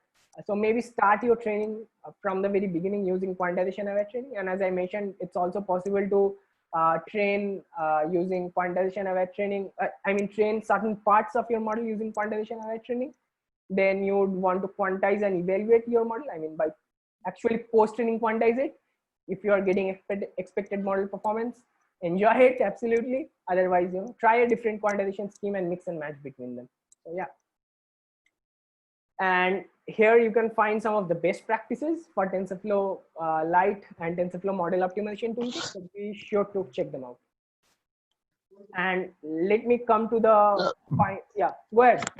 Speaker 2: So maybe start your training from the very beginning using quantization aware training. And as I mentioned, it's also possible to train using quantization aware training. Train certain parts of your model using quantization aware training. Then you would want to quantize and evaluate your model. By actually post-training quantize it. If you are getting expected model performance, enjoy it, absolutely. Otherwise, you know, try a different quantization scheme and mix and match between them. So yeah. And here you can find some of the best practices for TensorFlow Lite and TensorFlow model optimization toolkit. So be sure to check them out. And let me come to the yeah, go ahead.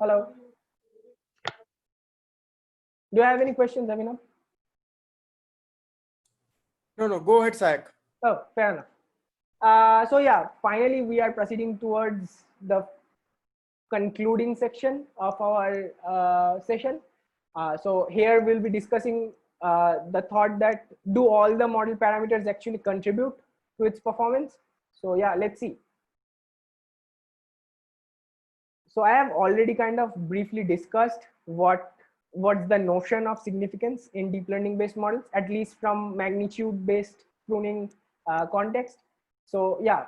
Speaker 2: Hello. Do you have any questions, Abhinav?
Speaker 1: No, go ahead, Sayak.
Speaker 2: Oh, fair enough. So yeah, finally we are proceeding towards the concluding section of our session. So here we'll be discussing the thought that, do all the model parameters actually contribute to its performance? So yeah, let's see. So I have already kind of briefly discussed what's the notion of significance in deep learning based models, at least from magnitude based pruning context. So yeah,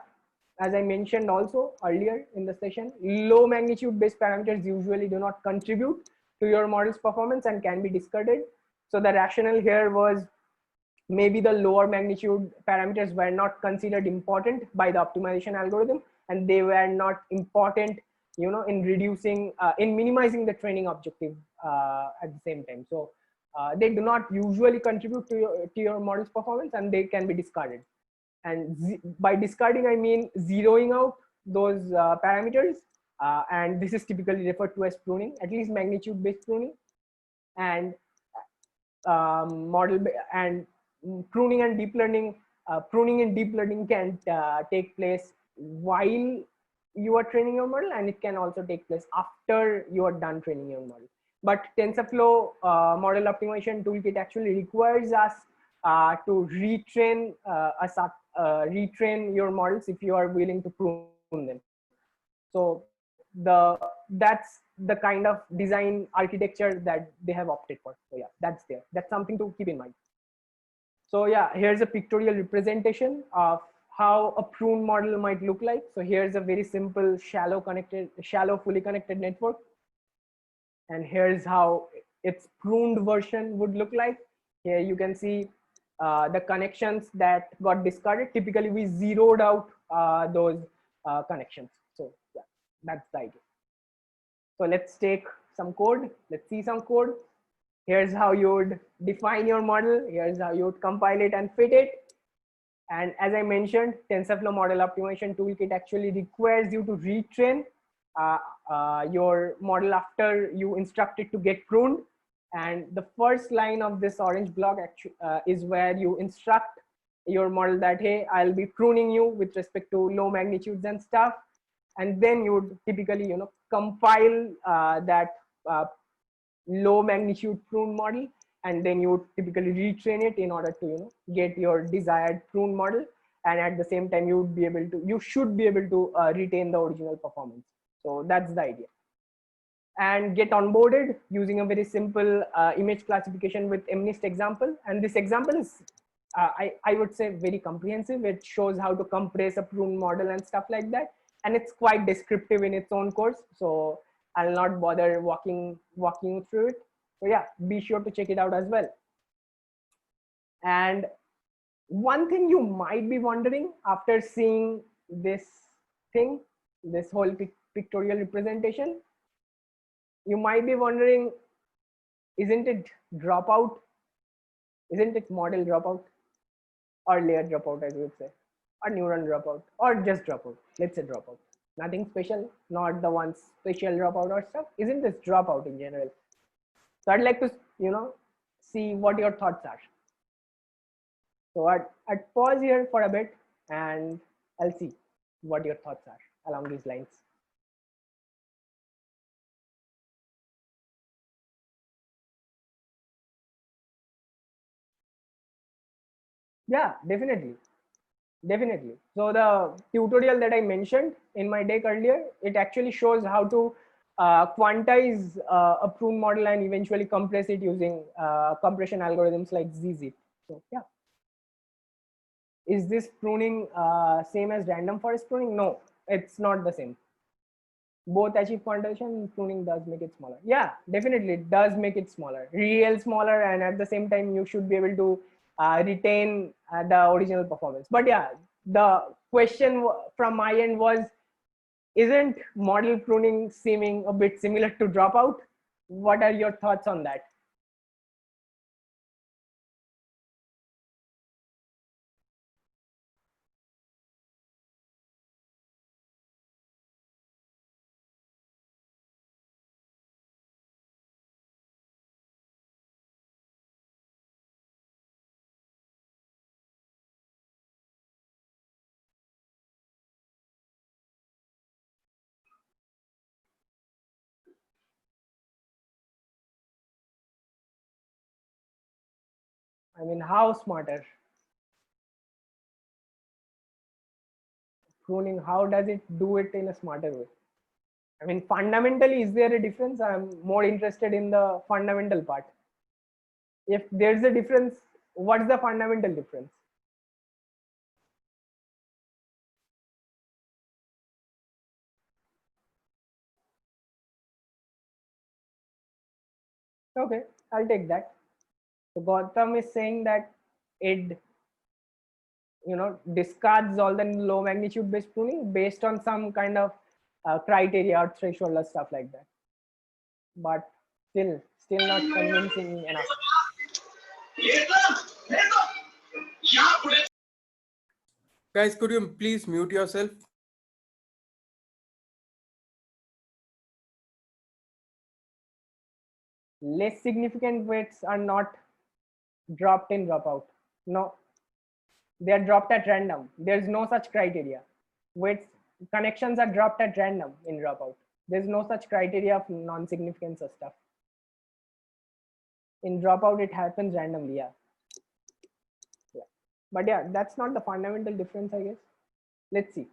Speaker 2: as I mentioned also earlier in the session, low magnitude based parameters usually do not contribute to your model's performance and can be discarded. So the rationale here was, maybe the lower magnitude parameters were not considered important by the optimization algorithm, and they were not important, you know, in reducing, in minimizing the training objective at the same time. So they do not usually contribute to your model's performance, and they can be discarded. And by discarding, I mean zeroing out those parameters. And this is typically referred to as pruning, at least magnitude based pruning. And pruning and deep learning, pruning in deep learning can take place while you are training your model, and it can also take place after you are done training your model. But TensorFlow model optimization toolkit actually requires us to retrain retrain your models if you are willing to prune them. So that's the kind of design architecture that they have opted for. So yeah, that's there. That's something to keep in mind. So yeah, here's a pictorial representation of how a prune model might look like. So here's a very simple shallow fully connected network. And here's how its pruned version would look like. Here you can see the connections that got discarded. Typically we zeroed out those connections. So yeah, that's the idea. So let's take some code. Let's see some code. Here's how you would define your model. Here's how you would compile it and fit it. And as I mentioned, TensorFlow model optimization toolkit actually requires you to retrain your model after you instruct it to get pruned. And the first line of this orange block is where you instruct your model that, hey, I'll be pruning you with respect to low magnitudes and stuff. And then you would typically, you know, compile that low magnitude prune model, and then you would typically retrain it in order to, you know, get your desired prune model. And at the same time, you should be able to retain the original performance. So that's the idea. And get onboarded using a very simple image classification with MNIST example. And this example is, I would say, very comprehensive. It shows how to compress a prune model and stuff like that. And it's quite descriptive in its own course. So I'll not bother walking you through it. So yeah, be sure to check it out as well. And one thing you might be wondering after seeing this thing, this whole pictorial representation, you might be wondering, isn't it dropout? Isn't it model dropout or layer dropout, as you would say, or neuron dropout, or just dropout? Let's say dropout. Nothing special, not the one special dropout or stuff. Isn't this dropout in general? So I'd like to, you know, see what your thoughts are. So I'd pause here for a bit and I'll see what your thoughts are along these lines. Yeah, definitely. Definitely. So the tutorial that I mentioned in my deck earlier, it actually shows how to quantize a prune model and eventually compress it using compression algorithms like ZZip. So yeah. Is this pruning same as random forest pruning? No, it's not the same. Both achieve quantization, pruning does make it smaller. Yeah, definitely it does make it smaller, real smaller, and at the same time you should be able to retain the original performance. But yeah, the question from my end was, isn't model pruning seeming a bit similar to dropout? What are your thoughts on that? I mean, how smarter? Pruning, how does it do it in a smarter way? I mean, fundamentally, is there a difference? I'm more interested in the fundamental part. If there's a difference, what's the fundamental difference? Okay, I'll take that. So Gautam is saying that it, you know, discards all the low magnitude based pruning based on some kind of criteria or threshold or stuff like that. But still not convincing enough.
Speaker 1: Guys, could you please mute yourself?
Speaker 2: Less significant weights are not dropped in dropout. No, they are dropped at random. There's no such criteria. Weights connections are dropped at random in dropout. There's no such criteria of non-significance or stuff. In dropout, it happens randomly. Yeah. But yeah, that's not the fundamental difference, I guess. Let's see.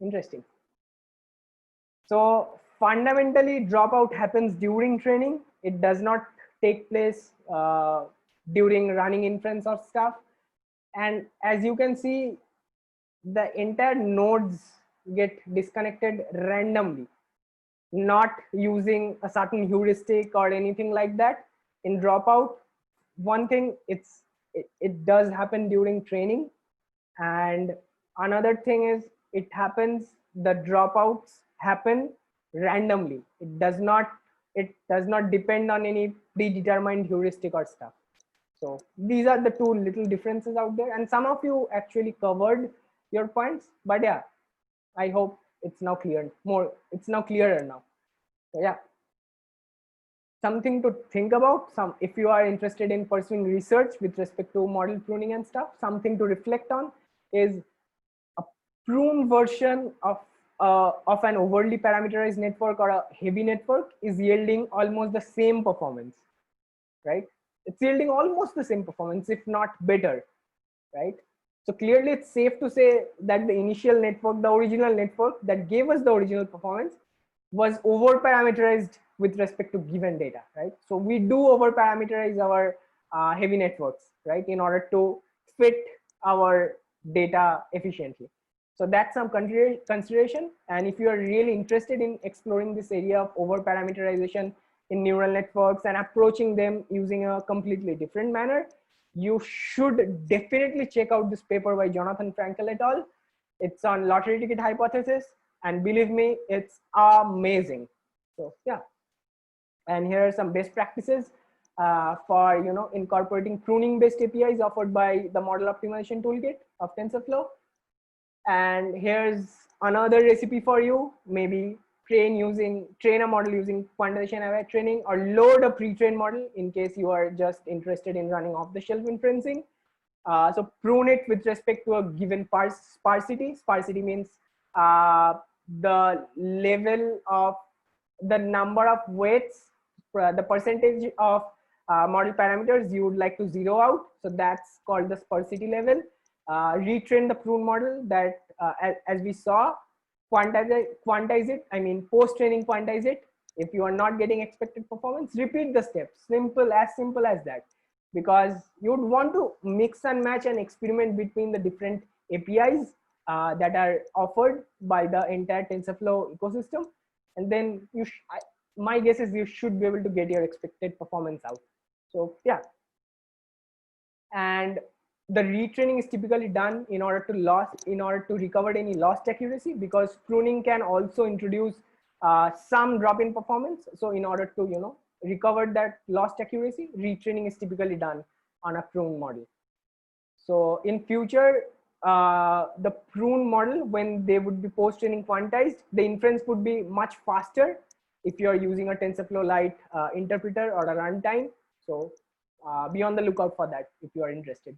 Speaker 2: Interesting. So fundamentally, dropout happens during training. It does not take place during running inference or stuff. And as you can see, the entire nodes get disconnected randomly, not using a certain heuristic or anything like that. In dropout, one thing, it does happen during training, and another thing is it happens, the dropouts happen randomly. It does not depend on any predetermined heuristic or stuff. So these are the two little differences out there, and some of you actually covered your points, but yeah, I hope it's now clear. It's now clearer now. So yeah, something to think about. If you are interested in pursuing research with respect to model pruning and stuff, something to reflect on is a prune version of an overly parameterized network or a heavy network is yielding almost the same performance, right? It's yielding almost the same performance, if not better, right? So clearly it's safe to say that the initial network, the original network that gave us the original performance, was over parameterized with respect to given data, right? So we do over parameterize our heavy networks, right, in order to fit our data efficiently. So that's some consideration. And if you are really interested in exploring this area of over parameterization in neural networks and approaching them using a completely different manner, you should definitely check out this paper by Jonathan Frankel et al. It's on lottery ticket hypothesis, and believe me, it's amazing. So yeah, and here are some best practices for incorporating pruning based APIs offered by the model optimization toolkit of TensorFlow. And here's another recipe for you. Maybe train a model using quantization aware training, or load a pre-trained model in case you are just interested in running off-the-shelf inferencing. So prune it with respect to a given sparsity. Sparsity means the level of the number of weights, the percentage of model parameters you would like to zero out. So that's called the sparsity level. Retrain the prune model that as we saw, quantize it. I mean, post-training quantize it. If you are not getting expected performance, repeat the steps. Simple as that. Because you would want to mix and match and experiment between the different APIs that are offered by the entire TensorFlow ecosystem. And then my guess is you should be able to get your expected performance out. So yeah. And the retraining is typically done in order to recover any lost accuracy, because pruning can also introduce some drop in performance. So in order to recover that lost accuracy, retraining is typically done on a prune model. So in future, the prune model, when they would be post-training quantized, the inference would be much faster if you are using a TensorFlow Lite interpreter or a runtime. So be on the lookout for that if you are interested.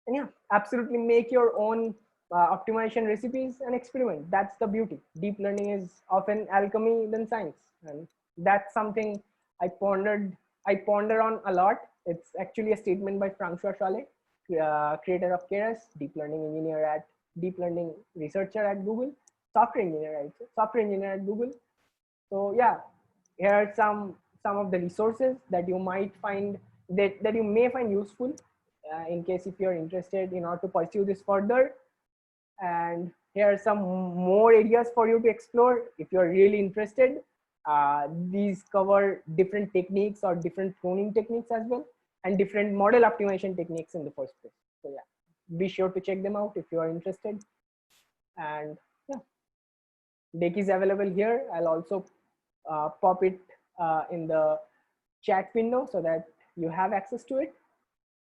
Speaker 2: And yeah, absolutely make your own optimization recipes and experiment. That's the beauty. Deep learning is often alchemy than science, and that's something I ponder on a lot. It's actually a statement by François Chollet, creator of Keras, deep learning researcher at Google, software engineer at Google. So yeah, here are some of the resources that you might find that you may find useful in case if you're interested in order to pursue this further. And here are some more areas for you to explore if you're really interested. These cover different techniques or different pruning techniques as well, and different model optimization techniques in the first place. So yeah, be sure to check them out if you are interested. And yeah, deck is available here. I'll also pop it in the chat window so that you have access to it.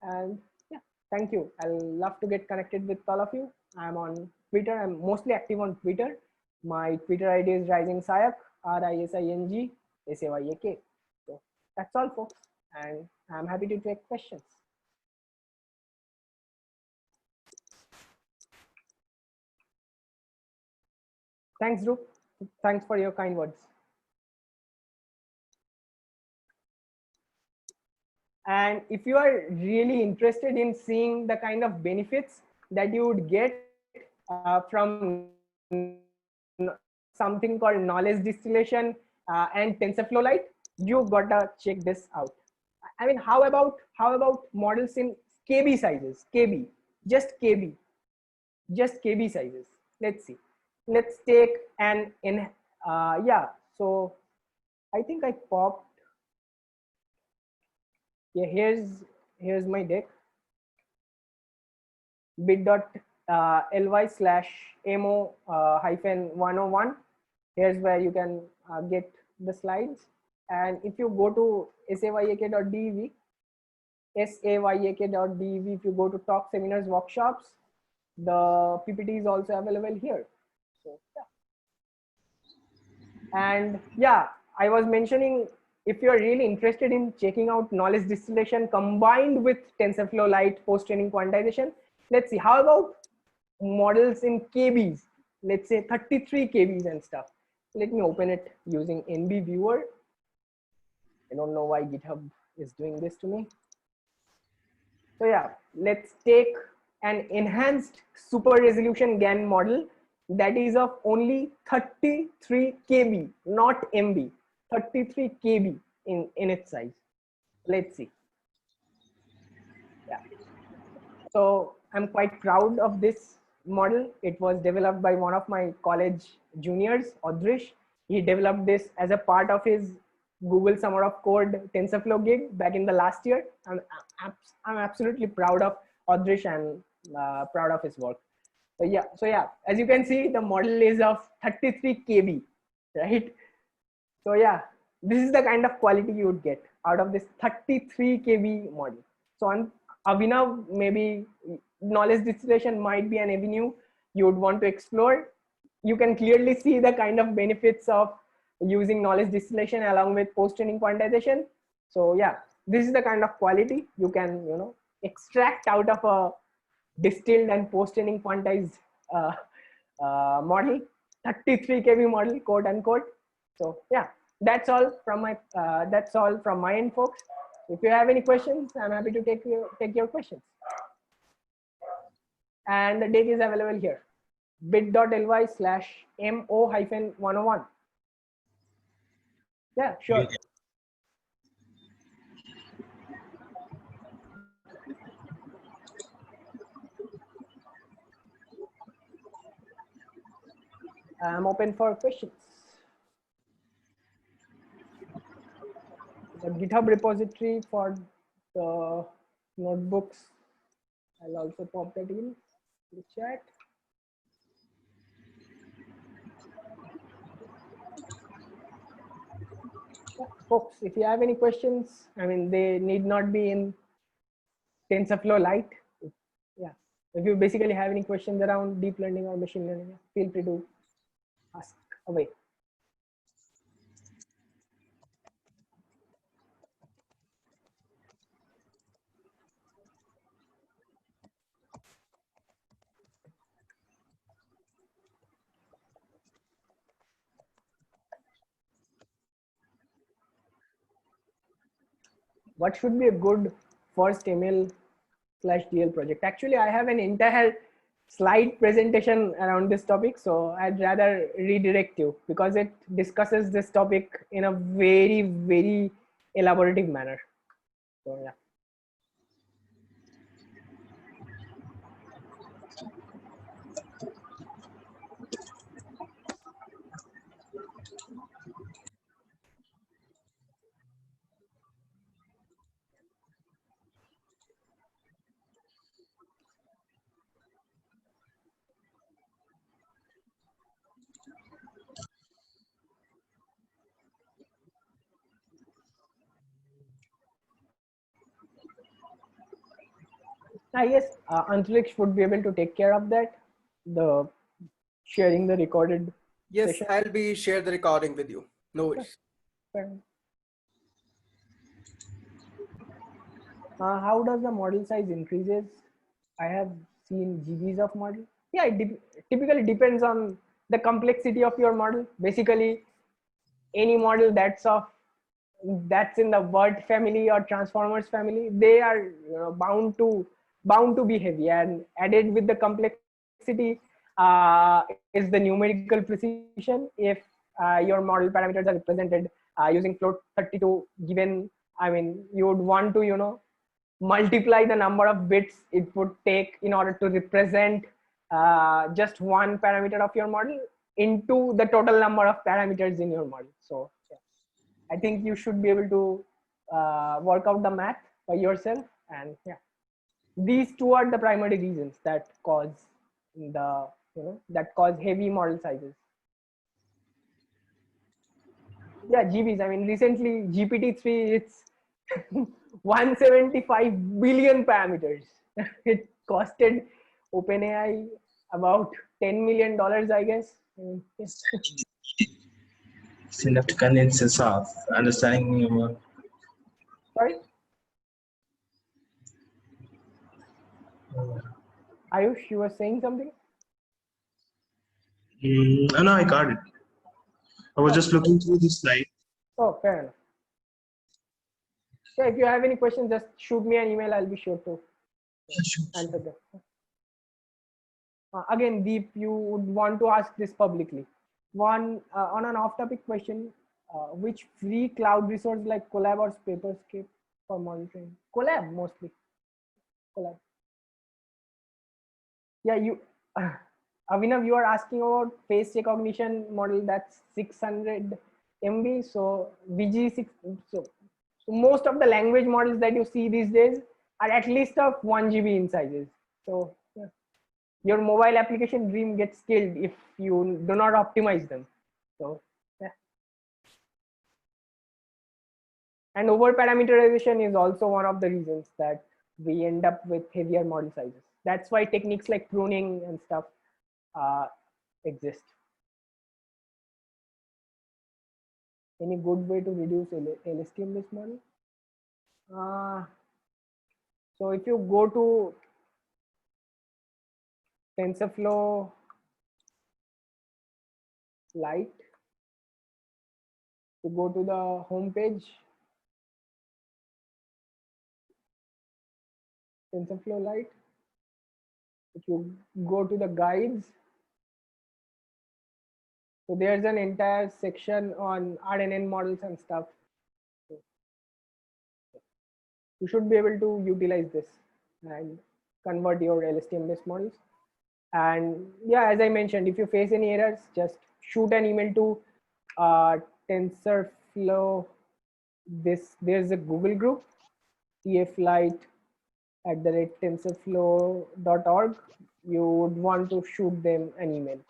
Speaker 2: And yeah, thank you. I'll love to get connected with all of you. I'm on Twitter. I'm mostly active on Twitter. My Twitter ID is Rising Sayak, RISING SAYAK. So that's all, folks. And I'm happy to take questions. Thanks, Dhruv. Thanks for your kind words. And if you are really interested in seeing the kind of benefits that you would get from something called knowledge distillation and TensorFlow Lite, you gotta check this out. I mean, how about models in KB sizes? KB, just KB sizes. Let's see. Let's take yeah. So I think I popped. Yeah, here's my deck. bit.ly/mo-101. Here's where you can get the slides. And if you go to sayak.dev, if you go to talk, seminars, workshops, the PPT is also available here. So yeah. And yeah, I was mentioning if you're really interested in checking out knowledge distillation combined with TensorFlow Lite post-training quantization, let's see, how about models in KBs, let's say 33 KBs and stuff. Let me open it using NB Viewer. I don't know why GitHub is doing this to me. So yeah, let's take an enhanced super resolution GAN model that is of only 33 KB, not MB, 33 KB in its size. Let's see. Yeah. So I'm quite proud of this model. It was developed by one of my college juniors, Adrish. He developed this as a part of his Google Summer of Code TensorFlow gig back in the last year. I'm absolutely proud of Adrish and proud of his work. So yeah, as you can see, the model is of 33 KB, right? So yeah, this is the kind of quality you would get out of this 33 KB model. So on Abhinav, maybe knowledge distillation might be an avenue you would want to explore. You can clearly see the kind of benefits of using knowledge distillation along with post-training quantization. So yeah, this is the kind of quality you can, you know, extract out of a distilled and post-training quantized model, 33 KB model, quote unquote. So yeah, that's all from my end, folks. If you have any questions, I'm happy to take your questions. And the date is available here, bit.ly/mo-101. Yeah, sure. I'm open for questions. The GitHub repository for the notebooks, I'll also pop that in the chat. Yeah, folks, if you have any questions, I mean, they need not be in TensorFlow Lite. Yeah, if you basically have any questions around deep learning or machine learning, feel free to ask away. What should be a good first ML/DL project? Actually, I have an entire slide presentation around this topic, so I'd rather redirect you because it discusses this topic in a very, very elaborative manner. So yeah. I guess Antriksh would be able to take care of that, the sharing the recorded
Speaker 1: Yes,
Speaker 2: session.
Speaker 1: I'll be share the recording with you. No worries.
Speaker 2: How does the model size increases? I have seen GBs of model. Yeah, it typically depends on the complexity of your model. Basically, any model that's in the word family or transformers family, they are, you know, bound to be heavy, and added with the complexity is the numerical precision. If your model parameters are represented using float 32 given, I mean, you would want to, you know, multiply the number of bits it would take in order to represent just one parameter of your model into the total number of parameters in your model. So yeah, I think you should be able to work out the math by yourself. And yeah, these two are the primary reasons that cause heavy model sizes. Yeah, GBs. I mean, recently GPT-3, it's 175 billion parameters. It costed OpenAI about $10 million, I guess.
Speaker 4: significant instance of understanding about.
Speaker 2: Sorry, Ayush, you were saying something?
Speaker 4: No, I got it. I was just looking through the slide.
Speaker 2: Oh, fair enough. Yeah, if you have any questions, just shoot me an email. I'll be sure to answer them. Again, Deep, you would want to ask this publicly. One on an off-topic question, which free cloud resource like Colab or Paperscape for monitoring? Colab mostly. Colab. Yeah, you, Avinav, you are asking about face recognition model that's 600 MB. So BG6. So most of the language models that you see these days are at least of 1 GB in sizes. So yeah, your mobile application dream gets killed if you do not optimize them. So yeah. And over parameterization is also one of the reasons that we end up with heavier model sizes. That's why techniques like pruning and stuff exist. Any good way to reduce LSTM based model? So if you go to TensorFlow Lite, to go to the home page, TensorFlow Lite. If you go to the guides, so there's an entire section on RNN models and stuff. So you should be able to utilize this and convert your LSTM based models. And yeah, as I mentioned, if you face any errors, just shoot an email to TensorFlow. There's a Google group, tflite@tensorflow.org. You would want to shoot them an email.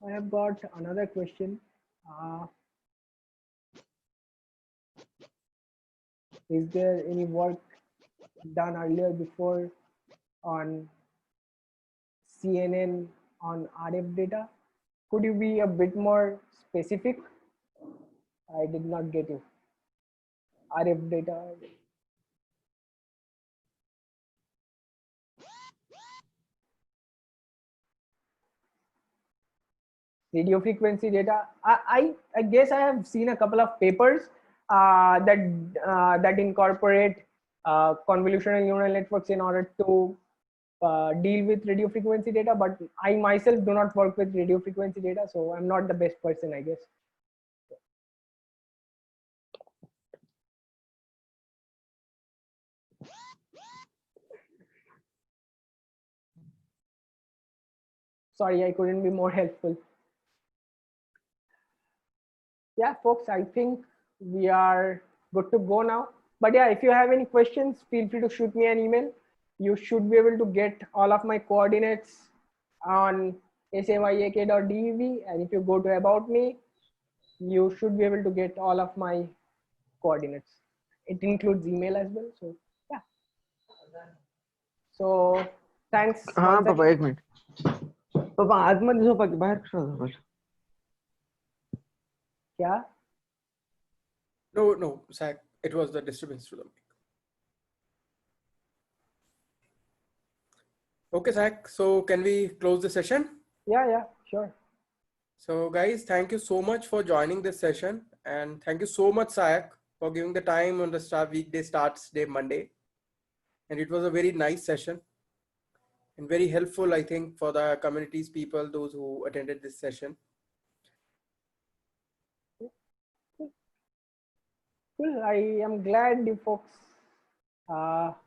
Speaker 2: I have got another question. Is there any work done earlier before on CNN on RF data? Could you be a bit more specific? I did not get you. RF data. Radio frequency data. I guess I have seen a couple of papers that incorporate convolutional neural networks in order to deal with radio frequency data, but I myself do not work with radio frequency data, so I'm not the best person, I guess. Sorry, I couldn't be more helpful. Yeah, folks, I think we are good to go now. But yeah, if you have any questions, feel free to shoot me an email. You should be able to get all of my coordinates on sayk.dev. And if you go to about me, you should be able to get all of my coordinates. It includes email as well. So yeah. So thanks.
Speaker 5: हाँ पापा एक minute पापा आज मत झोपा के बाहर खड़ा हो बस
Speaker 2: क्या?
Speaker 1: No, Zach, it was the disturbance to the mic. Okay, Zach, so can we close the session?
Speaker 2: Yeah, sure.
Speaker 1: So guys, thank you so much for joining this session. And thank you so much, Zach, for giving the time on the weekday starts day Monday. And it was a very nice session and very helpful, I think, for the communities people, those who attended this session.
Speaker 2: Cool. I am glad you folks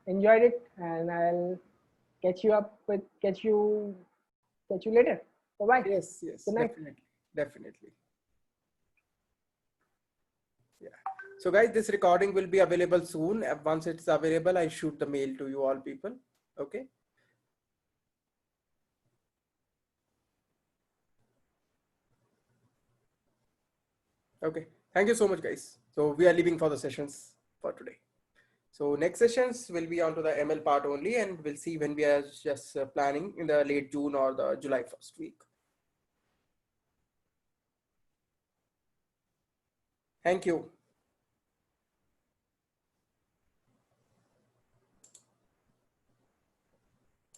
Speaker 2: enjoyed it, and I'll catch you later. Bye bye.
Speaker 1: Yes,
Speaker 2: Good night.
Speaker 1: definitely. Yeah. So guys, this recording will be available soon. Once it's available, I shoot the mail to you all people. Okay. Okay. Thank you so much, guys. So we are leaving for the sessions for today. So next sessions will be onto the ML part only, and we'll see when we are just planning in the late June or the July 1st week. Thank you.